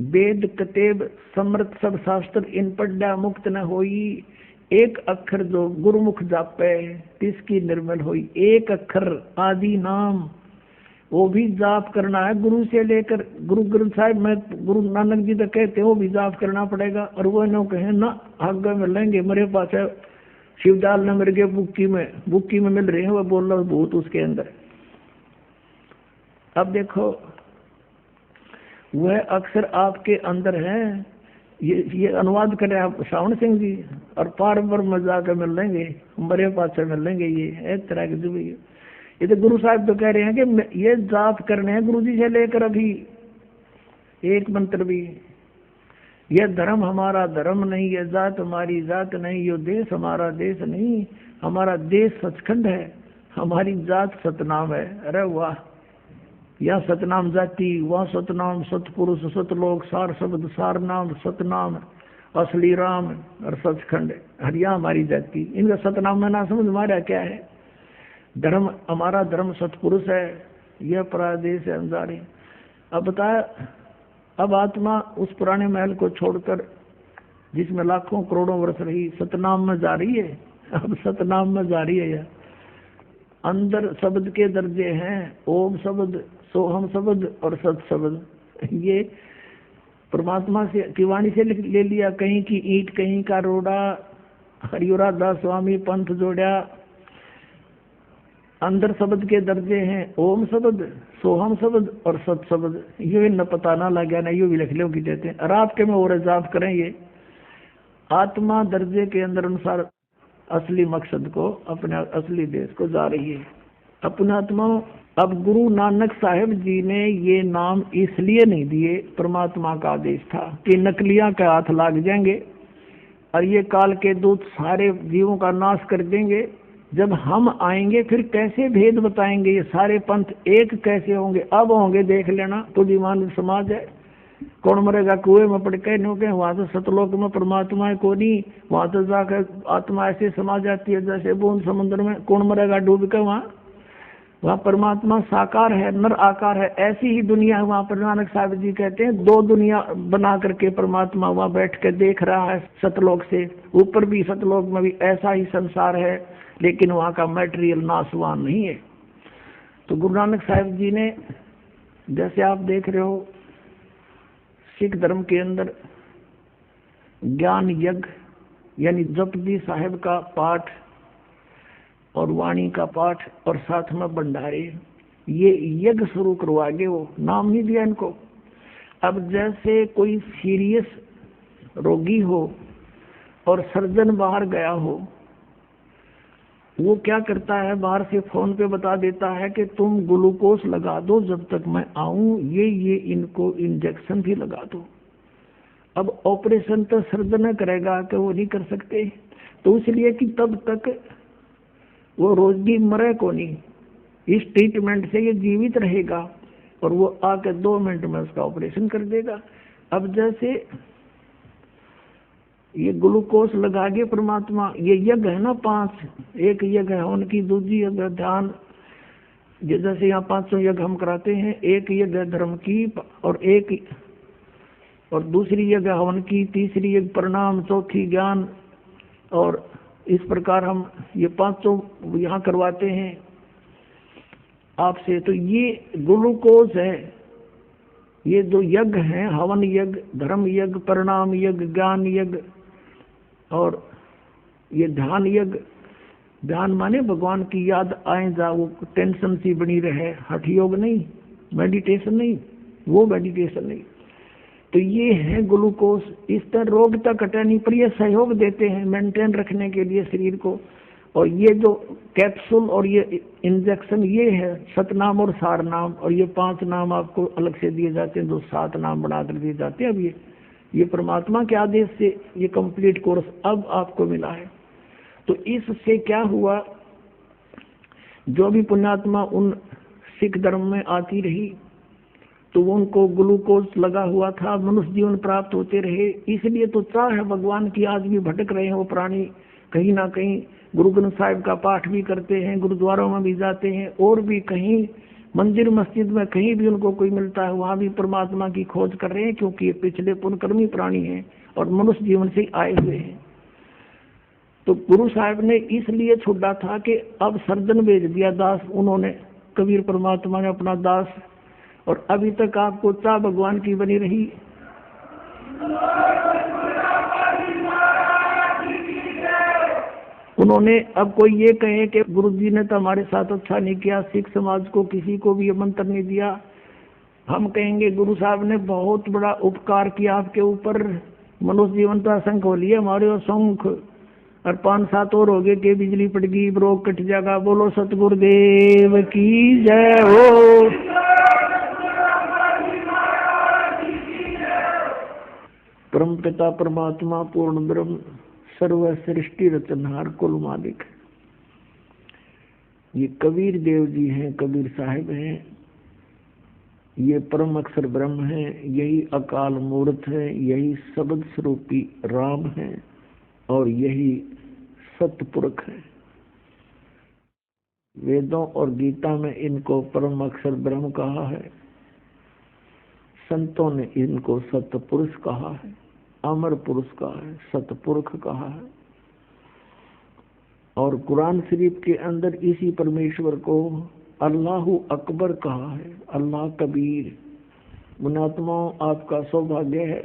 वेद कतेब समृत सब शास्त्र इन पढ़ा मुक्त न होई, एक अक्षर जो गुरुमुख जापे तिसकी निर्मल होई। एक अक्षर आदि नाम, वो भी जाप करना है गुरु से लेकर। गुरु ग्रंथ साहिब में गुरु नानक जी तक कहते हैं वो भी जाप करना पड़ेगा। और वो इन्हों कहे ना आगे मिलेंगे, मेरे पास है शिवदाल ने मेरे बुक्की में मिल रहे हैं, वो बोल रहा भूत उसके अंदर। अब देखो वह अक्षर आपके अंदर है। ये अनुवाद कर रहे हैं सावण सिंह जी। और पार ब्रह्म जाकर मिल लेंगे, मेरे पास से मिल लेंगे। ये एक तरह की जो ये तो गुरु साहब तो कह रहे हैं कि ये जाप करने हैं गुरु जी से लेकर अभी एक मंत्र भी। यह धर्म हमारा धर्म नहीं, यह जात हमारी जात नहीं, यो देश हमारा देश नहीं, हमारा देश सचखंड है, हमारी जात सतनाम है। अरे वाह, यह सतनाम जाति, वह सतनाम सतपुरुष सतलोक सार शब्द सार नाम सतनाम असली राम और सचखंड। हरिया हमारी जाति, इनका सतनाम में ना समझ हमारा क्या है। धर्म हमारा धर्म सतपुरुष है, यह परादेश है अंजारी। अब बताया, अब आत्मा उस पुराने महल को छोड़कर जिसमें लाखों करोड़ों वर्ष रही सतनाम में जा रही है। अब सतनाम में जा रही है। यह अंदर शब्द के दर्जे हैं, ओम शब्द, सोहम शब्द और सत शब्द। ये परमात्मा से की वाणी से ले लिया। कहीं की ईंट कहीं का रोड़ा, हरियोरा दास स्वामी पंथ जोड़ा। अंदर शब्द के दर्जे हैं, ओम शब्द, सोहम शब्द और सत शब्द। ये न पता ना लगा ना, ये भी लिख लो की देते हैं। रात के में और जाप करें। ये आत्मा दर्जे के अंदर अनुसार असली मकसद को, अपने असली देश को जा रही है। अपने आत्मा। अब गुरु नानक साहिब जी ने ये नाम इसलिए नहीं दिए, परमात्मा का आदेश था कि नकलियां के हाथ लाग जाएंगे और ये काल के दूत सारे जीवों का नाश कर देंगे। जब हम आएंगे फिर कैसे भेद बताएंगे, ये सारे पंथ एक कैसे होंगे। अब होंगे, देख लेना। बुद्धिमान समाज है, कौन मरेगा कुएं में पड़ के नो के, वहां तो सतलोक में परमात्मा है को नहीं, वहां तो जाकर आत्मा ऐसे समा जाती है जैसे बूंद समुद्र में। कौन मरेगा डूब के? वहाँ परमात्मा साकार है, नर आकार है। ऐसी ही दुनिया है वहाँ पर। नानक साहब जी कहते हैं 2 दुनिया बना करके परमात्मा वहाँ बैठ के देख रहा है सतलोक से। ऊपर भी सतलोक में भी ऐसा ही संसार है, लेकिन वहाँ का मैटेरियल नाशवान नहीं है। तो गुरु नानक साहब जी ने, जैसे आप देख रहे हो सिख धर्म के अंदर ज्ञान यज्ञ यानी जपजी साहेब का पाठ और वाणी का पाठ और साथ में भंडारे, ये यज्ञ शुरू करवागे। वो नाम नहीं दिया इनको। अब जैसे कोई सीरियस रोगी हो और सर्जन बाहर गया हो, वो क्या करता है, बाहर से फोन पे बता देता है कि तुम ग्लूकोज लगा दो जब तक मैं आऊं, ये इनको इंजेक्शन भी लगा दो। अब ऑपरेशन तो सर्जन करेगा कि वो नहीं कर सकते, तो इसलिए कि तब तक वो रोगी मरे को नहीं, इस ट्रीटमेंट से ये जीवित रहेगा और वो आके 2 मिनट में उसका ऑपरेशन कर देगा। अब जैसे ये ग्लूकोज लगा के परमात्मा, ये यज्ञ है ना 5, एक यज्ञ है उनकी, दूसरी यज्ञ ध्यान, जैसे यहाँ 500 यज्ञ हम कराते हैं, एक यज्ञ धर्म की और दूसरी यज्ञ हवन की, तीसरी यज्ञ प्रणाम, चौथी ज्ञान, और इस प्रकार हम ये 500 यहाँ करवाते हैं आपसे। तो ये ग्लूकोज है, ये 2 यज्ञ हैं, हवन यज्ञ, धर्म यज्ञ, प्रणाम यज्ञ, ज्ञान यज्ञ और ये ध्यान यज्ञ। ध्यान माने भगवान की याद आए जा, वो टेंशन सी बनी रहे, हठ योग नहीं, मेडिटेशन नहीं, वो मेडिटेशन नहीं। तो ये है ग्लूकोज। इस तरह रोग तक हटे नहीं, पर ये सहयोग देते हैं मेंटेन रखने के लिए शरीर को। और ये जो कैप्सूल और ये इंजेक्शन, ये है सतनाम और सार नाम, और ये 5 नाम आपको अलग से दिए जाते हैं, जो 7 नाम बनाकर दिए जाते हैं। अब ये परमात्मा के आदेश से ये कंप्लीट कोर्स अब आपको मिला है। तो इससे क्या हुआ, जो भी पुण्यात्मा उन सिख धर्म में आती रही तो उनको ग्लूकोज लगा हुआ था, मनुष्य जीवन प्राप्त होते रहे। इसलिए तो चाह है भगवान की, आज भी भटक रहे हैं वो प्राणी कहीं ना कहीं। गुरु ग्रंथ साहिब का पाठ भी करते हैं, गुरुद्वारों में भी जाते हैं, और भी कहीं मंदिर मस्जिद में कहीं भी उनको कोई मिलता है वहां भी परमात्मा की खोज कर रहे हैं, क्योंकि ये पिछले पुण्यकर्मी प्राणी हैं और मनुष्य जीवन से आए हुए हैं। तो गुरु साहब ने इसलिए छोड़ा था कि अब सर्जन भेज दिया दास उन्होंने, कबीर परमात्मा ने अपना दास, और अभी तक आपको चाह भगवान की बनी रही। उन्होंने अब कोई ये कहे कि गुरु जी ने तो हमारे साथ अच्छा नहीं किया, सिख समाज को किसी को भी ये मंत्र नहीं दिया, हम कहेंगे गुरु साहब ने बहुत बड़ा उपकार किया आपके ऊपर। मनुष्य जीवन तो असंख्य हो लिए हमारे, और शंख और 5-7 और हो गए कि बिजली पड़ गई, रोग कट जाएगा। बोलो सतगुरुदेव की जय हो। परम पिता परमात्मा पूर्ण ब्रह्म सर्व सृष्टि रचनहार कुल मालिक, ये कबीर देव जी हैं, कबीर साहिब हैं, ये परम अक्षर ब्रह्म है, यही अकाल मूर्त है, यही शब्द स्वरूपी राम है, और यही सतपुरुष है। वेदों और गीता में इनको परम अक्षर ब्रह्म कहा है, संतों ने इनको सतपुरुष कहा है, अमर पुरुष कहा है, सतपुरुष कहा है। और कुरान शरीफ के अंदर इसी परमेश्वर को अल्लाहु अकबर कहा है, अल्लाह कबीर। मुनात्माओं, आपका सौभाग्य है।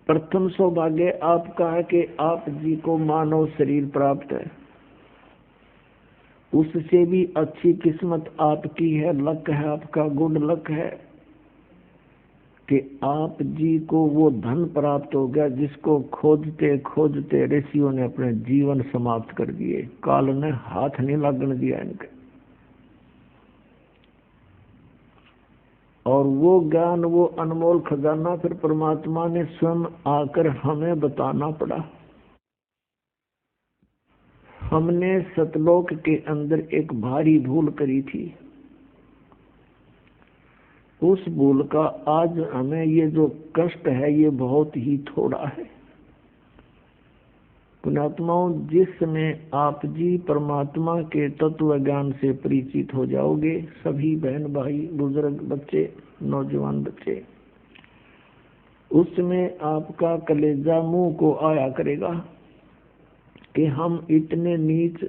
प्रथम सौभाग्य आपका है कि आप जी को मानव शरीर प्राप्त है। उससे भी अच्छी किस्मत आपकी है, लक है आपका, गुड लक है कि आप जी को वो धन प्राप्त हो गया जिसको खोजते खोजते ऋषियों ने अपने जीवन समाप्त कर दिए, काल ने हाथ नहीं लगने दिया इनके। और वो ज्ञान, वो अनमोल खजाना फिर परमात्मा ने स्वयं आकर हमें बताना पड़ा। हमने सतलोक के अंदर एक भारी भूल करी थी। उस भूल का आज हमें ये जो कष्ट है ये बहुत ही थोड़ा है। पुण्यात्माओं, जिस समय आप जी परमात्मा के तत्व ज्ञान से परिचित हो जाओगे, सभी बहन भाई, बुजुर्ग, बच्चे, नौजवान बच्चे, उस समय आपका कलेजा मुंह को आया करेगा कि हम इतने नीच,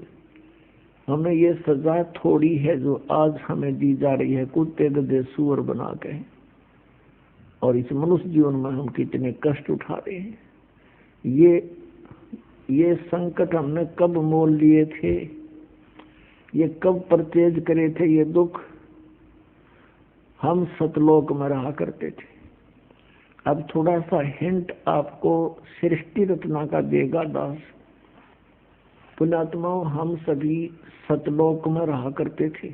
हमें ये सजा थोड़ी है जो आज हमें दी जा रही है कुत्ते गधे सूअर बना के, और इस मनुष्य जीवन में हम कितने कष्ट उठा रहे हैं। ये संकट हमने कब मोल लिए थे, ये कब परचेज करे थे ये दुख। हम सतलोक में रहा करते थे। अब थोड़ा सा हिंट आपको सृष्टि रचना का देगा दास। पुण्यात्माओं, हम सभी सतलोक में रहा करते थे।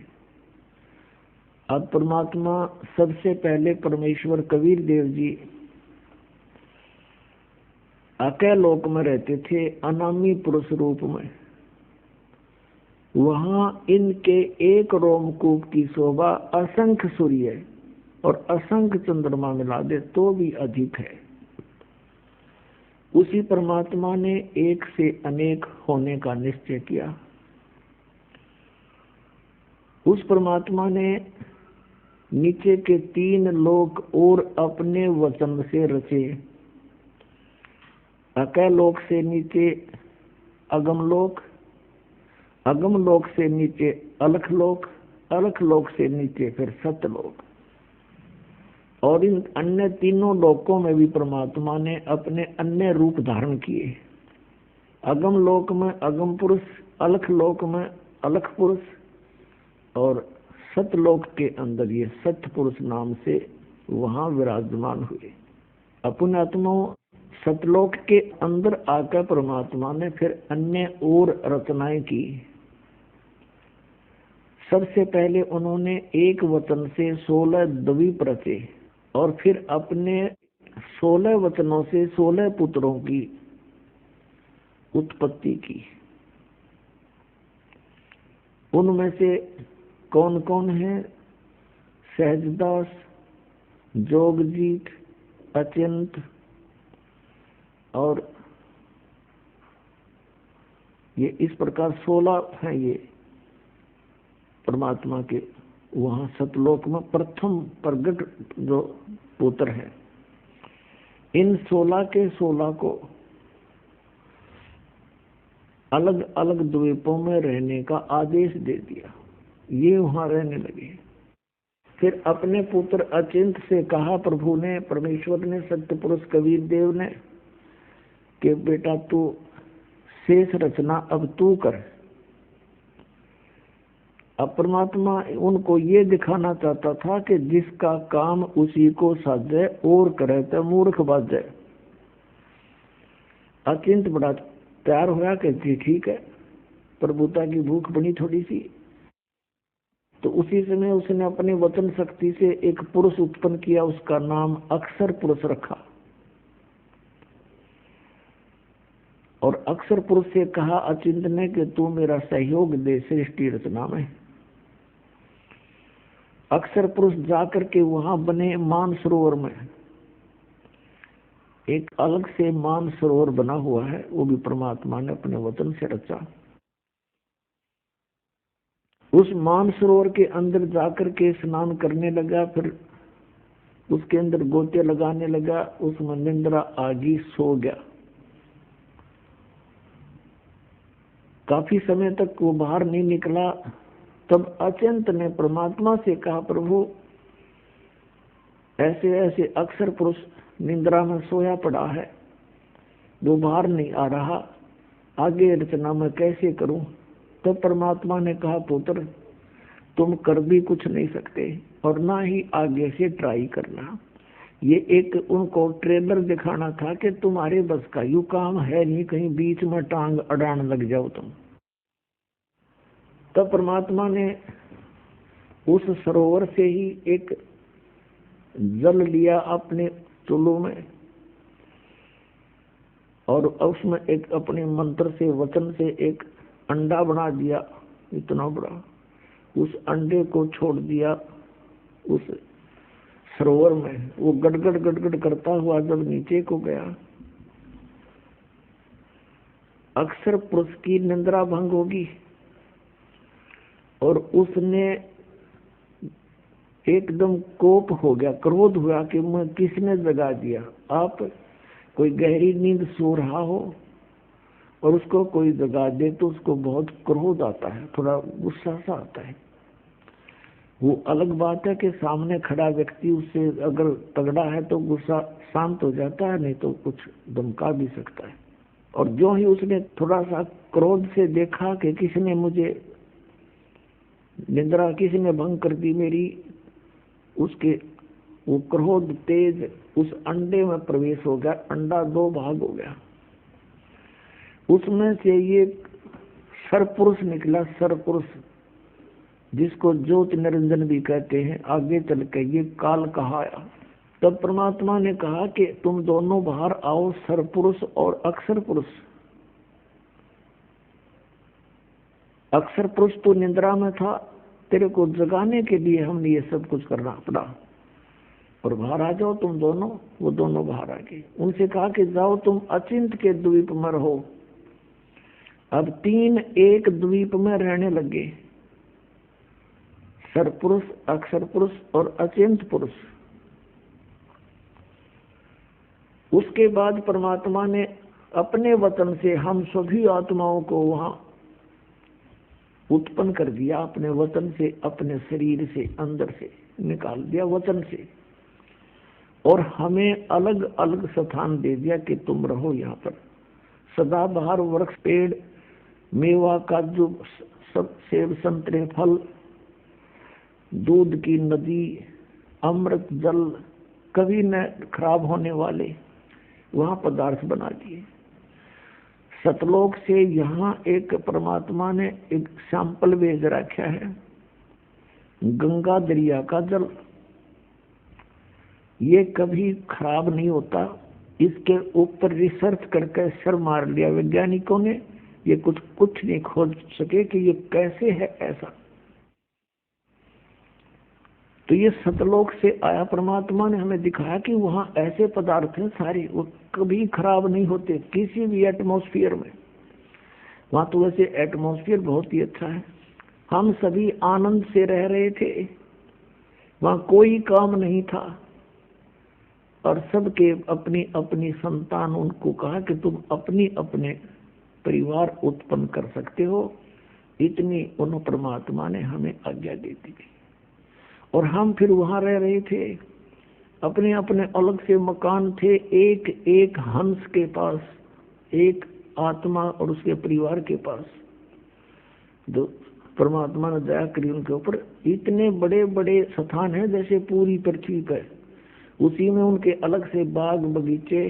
अब परमात्मा, सबसे पहले परमेश्वर कबीर देव जी अकय लोक में रहते थे, अनामी पुरुष रूप में। वहां इनके एक रोमकूप की शोभा असंख्य सूर्य और असंख्य चंद्रमा मिला दे तो भी अधिक है। उसी परमात्मा ने एक से अनेक होने का निश्चय किया। उस परमात्मा ने नीचे के 3 लोक और अपने वचन से रचे। अकय लोक से नीचे अगम लोक, अगम लोक से नीचे अलख लोक, अलख लोक से नीचे फिर सतलोक। और इन अन्य तीनों लोकों में भी परमात्मा ने अपने अन्य रूप धारण किए। अगम लोक में अगम पुरुष, अलख लोक में अलख पुरुष, और सतलोक के अंदर ये सत्य पुरुष नाम से वहां विराजमान हुए। अपने आत्माओं, सतलोक के अंदर आकर परमात्मा ने फिर अन्य और रचनाएं की। सबसे पहले उन्होंने एक वचन से 16 द्वीप रचे और फिर अपने 16 वचनों से 16 पुत्रों की उत्पत्ति की। उनमें से कौन कौन है? सहजदास, जोगजीत, अचिंत, और ये इस प्रकार 16 हैं ये परमात्मा के वहां सतलोक में प्रथम प्रगट जो पुत्र है। इन 16 के 16 को अलग अलग द्वीपों में रहने का आदेश दे दिया। ये वहां रहने लगे। फिर अपने पुत्र अचिंत से कहा प्रभु ने, परमेश्वर ने, सत्य पुरुष कबीर देव ने, कि बेटा तू शेष रचना अब तू कर। अब परमात्मा उनको ये दिखाना चाहता था कि जिसका काम उसी को साजे और करे तो मूर्ख बाजे। अचिंत बड़ा तैयार होया कि जी ठीक है, प्रभुता की भूख बनी थोड़ी सी। तो उसी समय उसने अपने वचन शक्ति से एक पुरुष उत्पन्न किया, उसका नाम अक्षर पुरुष रखा। और अक्षर पुरुष से कहा अचिंत ने कि तू मेरा सहयोग दे सृष्टि रचना में। अक्षर पुरुष जाकर के वहां बने मानसरोवर में, एक अलग से मानसरोवर बना हुआ है, वो भी परमात्मा ने अपने वचन से रचा। उस मानसरोवर के अंदर जाकर के स्नान करने लगा, फिर उसके अंदर गोते लगाने लगा। उसमें निंद्रा आगी, सो गया। काफी समय तक वो बाहर नहीं निकला। तब अचिंत ने परमात्मा से कहा, प्रभु ऐसे ऐसे अक्षर पुरुष निंद्रा में सोया पड़ा है, वो बाहर नहीं आ रहा, आगे रचना मैं कैसे करूं? तब परमात्मा ने कहा, पुत्र तुम कर भी कुछ नहीं सकते और ना ही आगे से ट्राई करना। ये एक उनको ट्रेलर दिखाना था कि तुम्हारे बस का यू काम है नहीं, कहीं बीच में टांग अड़ान लग जाओ तुम। तब परमात्मा ने उस सरोवर से ही एक जल लिया अपने चुल्लू में, और उसमें एक अपने मंत्र से, वचन से एक अंडा बना दिया इतना बड़ा। उस अंडे को छोड़ दिया उस सरोवर में वो गड़गड़ गड़गड़ करता हुआ जब नीचे को गया, अक्सर पुरुष की निंद्रा भंग होगी और उसने एकदम कोप हो गया, क्रोध हुआ कि मैं किसने जगा दिया। आप कोई गहरी नींद सो रहा हो और उसको कोई जगा दे तो उसको बहुत क्रोध आता है, थोड़ा गुस्सा सा आता है। वो अलग बात है कि सामने खड़ा व्यक्ति उससे अगर तगड़ा है तो गुस्सा शांत हो जाता है, नहीं तो कुछ धमका भी सकता है। और जो ही उसने थोड़ा सा क्रोध से देखा कि किसने मुझे निद्रा, किसने भंग कर दी मेरी, उसके वो क्रोध तेज उस अंडे में प्रवेश हो गया। अंडा दो भाग हो गया, उसमें से ये सरपुरुष निकला, सरपुरुष जिसको ज्योति निरंजन भी कहते हैं। आगे चल के ये काल कहाया। तब परमात्मा ने कहा कि तुम दोनों बाहर आओ, सरपुरुष और अक्षर पुरुष। अक्षर पुरुष तो निद्रा में था, तेरे को जगाने के लिए हमने ये सब कुछ करना पड़ा, और बाहर आ जाओ तुम दोनों। वो दोनों बाहर आ गए। उनसे कहा कि जाओ तुम अचिंत के द्वीप में रहो। अब तीन एक द्वीप में रहने लगे, सरपुरुष, अक्षर पुरुष और अचिंत पुरुष। उसके बाद परमात्मा ने अपने वचन से हम सभी आत्माओं को वहां उत्पन्न कर दिया, अपने वचन से, अपने शरीर से, अंदर से निकाल दिया वचन से, और हमें अलग अलग स्थान दे दिया कि तुम रहो यहाँ पर सदा। बाहर वृक्ष, पेड़, मेवा, काजू, सब, सेब, संतरे, फल, दूध की नदी, अमृत जल, कभी न खराब होने वाले वहां पदार्थ बना दिए। सतलोक से यहाँ एक परमात्मा ने एक सैंपल भेज रखा है, गंगा दरिया का जल। ये कभी खराब नहीं होता। इसके ऊपर रिसर्च करके सर मार लिया वैज्ञानिकों ने, ये कुछ नहीं खोज सके कि ये कैसे है ऐसा। तो ये सतलोक से आया परमात्मा ने हमें दिखाया कि वहां ऐसे पदार्थ हैं सारे, वो कभी खराब नहीं होते किसी भी एटमॉस्फेयर में। वहां तो वैसे एटमॉस्फेयर बहुत ही अच्छा है, हम सभी आनंद से रह रहे थे, वहां कोई काम नहीं था, और सबके अपनी अपनी संतान। उनको कहा कि तुम अपनी अपने परिवार उत्पन्न कर सकते हो, इतनी उन परमात्मा ने हमें आज्ञा दे दी। और हम फिर वहां रह रहे थे, अपने अपने अलग से मकान थे। एक एक हंस के पास एक आत्मा और उसके परिवार के पास, जो परमात्मा ने दया करी उनके ऊपर। इतने बड़े बड़े स्थान हैं जैसे पूरी पृथ्वी पर, उसी में उनके अलग से बाग बगीचे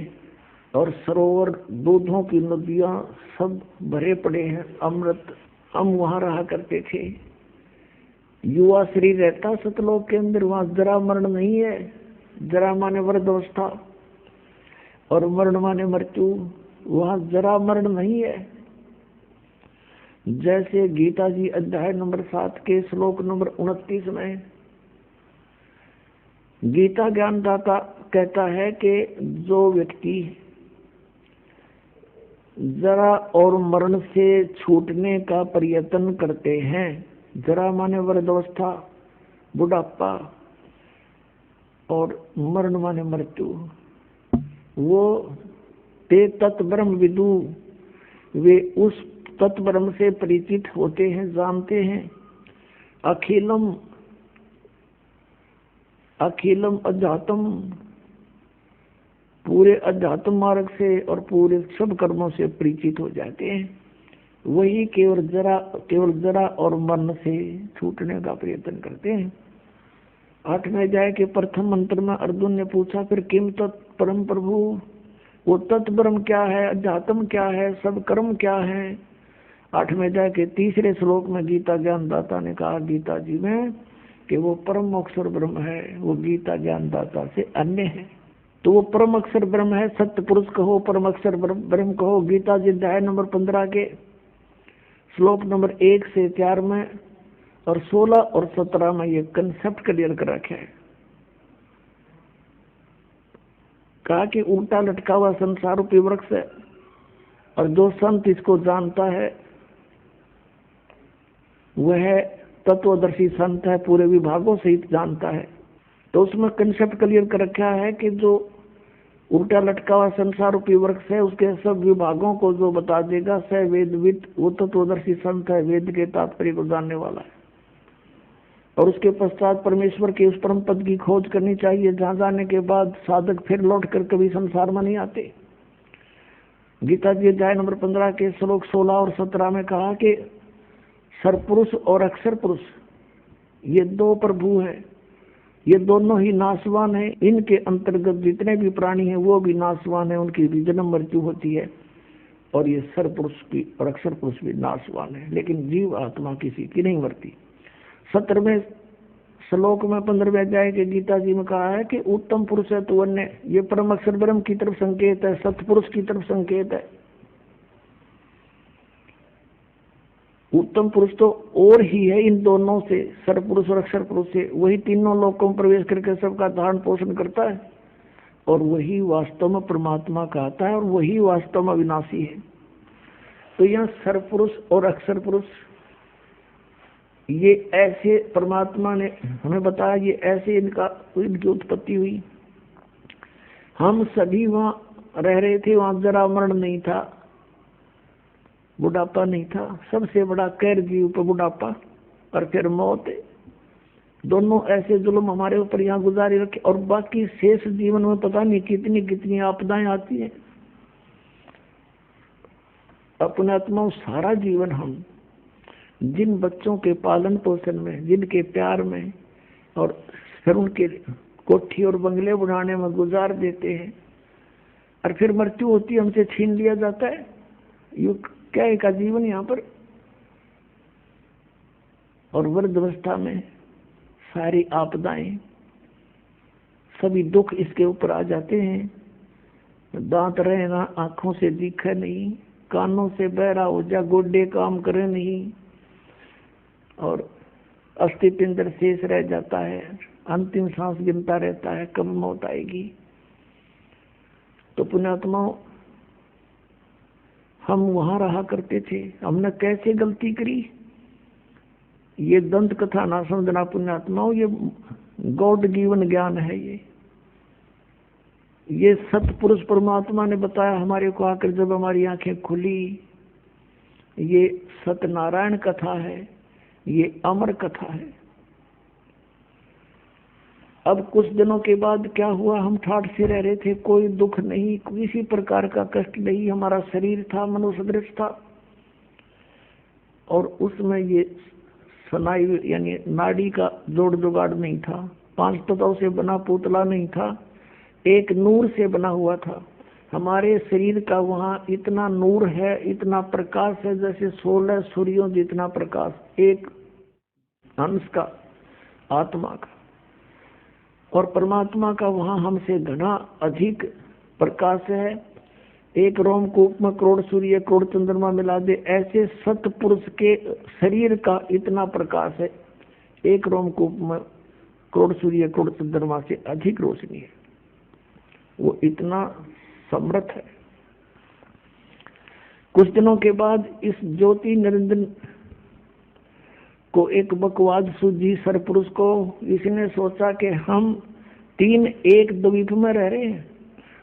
और सरोवर, दूधों की नदियां सब भरे पड़े हैं, अमृत। हम वहां रहा करते थे। युवा शरीर रहता सतलोक के अंदर, वहां जरा मरण नहीं है। जरा माने वृद्धावस्था और मरण माने मृत्यु, वहां जरा मरण नहीं है। जैसे गीता जी अध्याय नंबर 7 के श्लोक नंबर 29 में गीता ज्ञानदाता कहता है कि जो व्यक्ति जरा और मरण से छूटने का प्रयत्न करते हैं, जरा माने वृद्धावस्था, बुढ़ापा, और मरण माने मृत्यु, वो ते तत् ब्रह्म विदु, वे उस तत् ब्रह्म से परिचित होते हैं, जानते हैं। अखिलम अखिलम अध्यात्म, पूरे अध्यात्म मार्ग से और पूरे सब कर्मों से परिचित हो जाते हैं। वही केवल जरा और मरण से छूटने का प्रयत्न करते हैं। 8वें अध्याय के प्रथम मंत्र में अर्जुन ने पूछा, फिर किम तत्परम प्रभु, वो तत्ब्रह्म क्या है, अध्यात्म क्या है, सब कर्म क्या है। 8वें अध्याय के 3रे श्लोक में गीता ज्ञानदाता ने कहा गीता जी में कि वो परम अक्षर ब्रह्म है, वो गीता ज्ञानदाता से अन्य है। तो वो परम अक्षर ब्रह्म है, सत्य पुरुष कहो, परम अक्षर ब्रह्म कहो। गीता जी अध्याय नंबर 15 के श्लोक नंबर 1 से 4 में और 16 और 17 में ये कंसेप्ट क्लियर कर रखे है। कहा कि उल्टा लटका हुआ संसार रूपी वृक्ष है, और जो संत इसको जानता है वह तत्वदर्शी संत है, पूरे विभागों सहित जानता है। तो उसमें कंसेप्ट क्लियर कर रखा है कि जो उल्टा लटका हुआ संसार रूपी वृक्ष है उसके सब विभागों को जो बता देगा स वेदविद, वो तत्वदर्शी संत है, वेद के तात्पर्य को जानने वाला है। और उसके पश्चात परमेश्वर के उस परम पद की खोज करनी चाहिए, जहाँ जाने के बाद साधक फिर लौट कर कभी संसार में नहीं आते। गीता जी अध्याय नंबर 15 के श्लोक 16 और 17 में कहा कि सरपुरुष और अक्षर पुरुष ये दो प्रभु हैं, ये दोनों ही नाशवान हैं। इनके अंतर्गत जितने भी प्राणी हैं वो भी नाशवान हैं, उनकी भी जन्म मृत्यु होती है। और ये सरपुरुष भी और अक्षर पुरुष भी नाशवान है, लेकिन जीव आत्मा किसी की नहीं मरती। 17वें श्लोक में 15वें अध्याय के गीता जी में कहा है कि उत्तम पुरुष है तो अन्य, ये परम अक्षर ब्रह्म की तरफ संकेत है, सतपुरुष की तरफ संकेत है। उत्तम पुरुष तो और ही है इन दोनों से, सरपुरुष और अक्षर पुरुष से, वही तीनों लोकों में प्रवेश करके सबका धारण पोषण करता है, और वही वास्तव में परमात्मा कहता है, और वही वास्तव में अविनाशी है। तो यह सरपुरुष और अक्षर पुरुष ये ऐसे परमात्मा ने हमें बताया, ये ऐसे इनकी उत्पत्ति हुई। हम सभी वहां रह रहे थे, वहां जरा मरण नहीं था, बुढ़ापा नहीं था। सबसे बड़ा कैर जीव पर बुढ़ापा और फिर मौत, दोनों ऐसे जुल्म हमारे ऊपर यहाँ गुजारे रखे। और बाकी शेष जीवन में पता नहीं कितनी कितनी आपदाएं आती हैं। अपने आत्मा सारा जीवन हम जिन बच्चों के पालन पोषण में, जिनके प्यार में, और फिर उनके कोठी और बंगले बनाने में गुजार देते हैं, और फिर मृत्यु होती है, हमसे छीन लिया जाता है। ये क्या है का जीवन यहाँ पर। और वृद्धावस्था में सारी आपदाएं, सभी दुख इसके ऊपर आ जाते हैं। दांत रहे ना, आंखों से दिखे नहीं, कानों से बहरा हो जा, गोडे काम करे नहीं, और अस्थि पिंजर शेष रह जाता है, अंतिम सांस गिनता रहता है कब मौत आएगी। तो पुण्यात्माओं, हम वहां रहा करते थे, हमने कैसे गलती करी ये दंत कथा ना समझना पुण्यात्माओं, ये गॉड गिवन ज्ञान है। ये सतपुरुष परमात्मा ने बताया हमारे को आकर, जब हमारी आंखें खुली। ये सत्यनारायण कथा है, ये अमर कथा है। अब कुछ दिनों के बाद क्या हुआ, हम ठाठ से रह रहे थे, कोई दुख नहीं, किसी प्रकार का कष्ट नहीं। हमारा शरीर था मनुष्य सदृश था, और उसमें ये स्नायु यानी नाड़ी का जोड़ जुगाड़ नहीं था, 5 तत्वों से बना पुतला नहीं था, एक नूर से बना हुआ था। हमारे शरीर का वहाँ इतना नूर है, इतना प्रकाश है, जैसे 16 सूर्यों जितना प्रकाश एक अंश का आत्मा का। और परमात्मा का वहाँ हमसे घना अधिक प्रकाश है। एक रोमकूप में करोड़ सूर्य करोड़ चंद्रमा मिला दे, ऐसे सतपुरुष के शरीर का इतना प्रकाश है। एक रोमकूप में करोड़ सूर्य करोड़ चंद्रमा से अधिक रोशनी है, वो इतना समर्थ है। कुछ दिनों के बाद इस ज्योति निरंजन को एक बकवाद सूझी सरपुरुष को। इसने सोचा कि हम 3 एक द्वीप में रह रहे हैं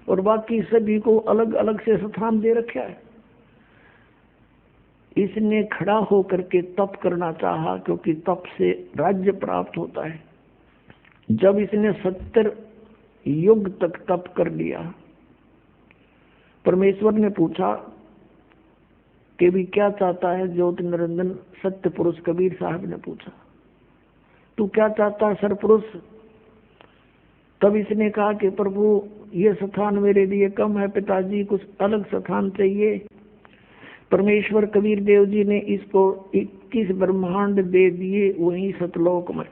और बाकी सभी को अलग अलग से स्थान दे रखा है। इसने खड़ा होकर के तप करना चाहा, क्योंकि तप से राज्य प्राप्त होता है। जब इसने 70 युग तक तप कर लिया, परमेश्वर ने पूछा कि भी क्या चाहता है ज्योति निरंजन सत्य पुरुष कबीर साहब ने पूछा, तू क्या चाहता है सरपुरुष? तब इसने कहा कि प्रभु ये स्थान मेरे लिए कम है पिताजी, कुछ अलग स्थान चाहिए। परमेश्वर कबीर देव जी ने इसको 21 ब्रह्मांड दे दिए वहीं सतलोक में।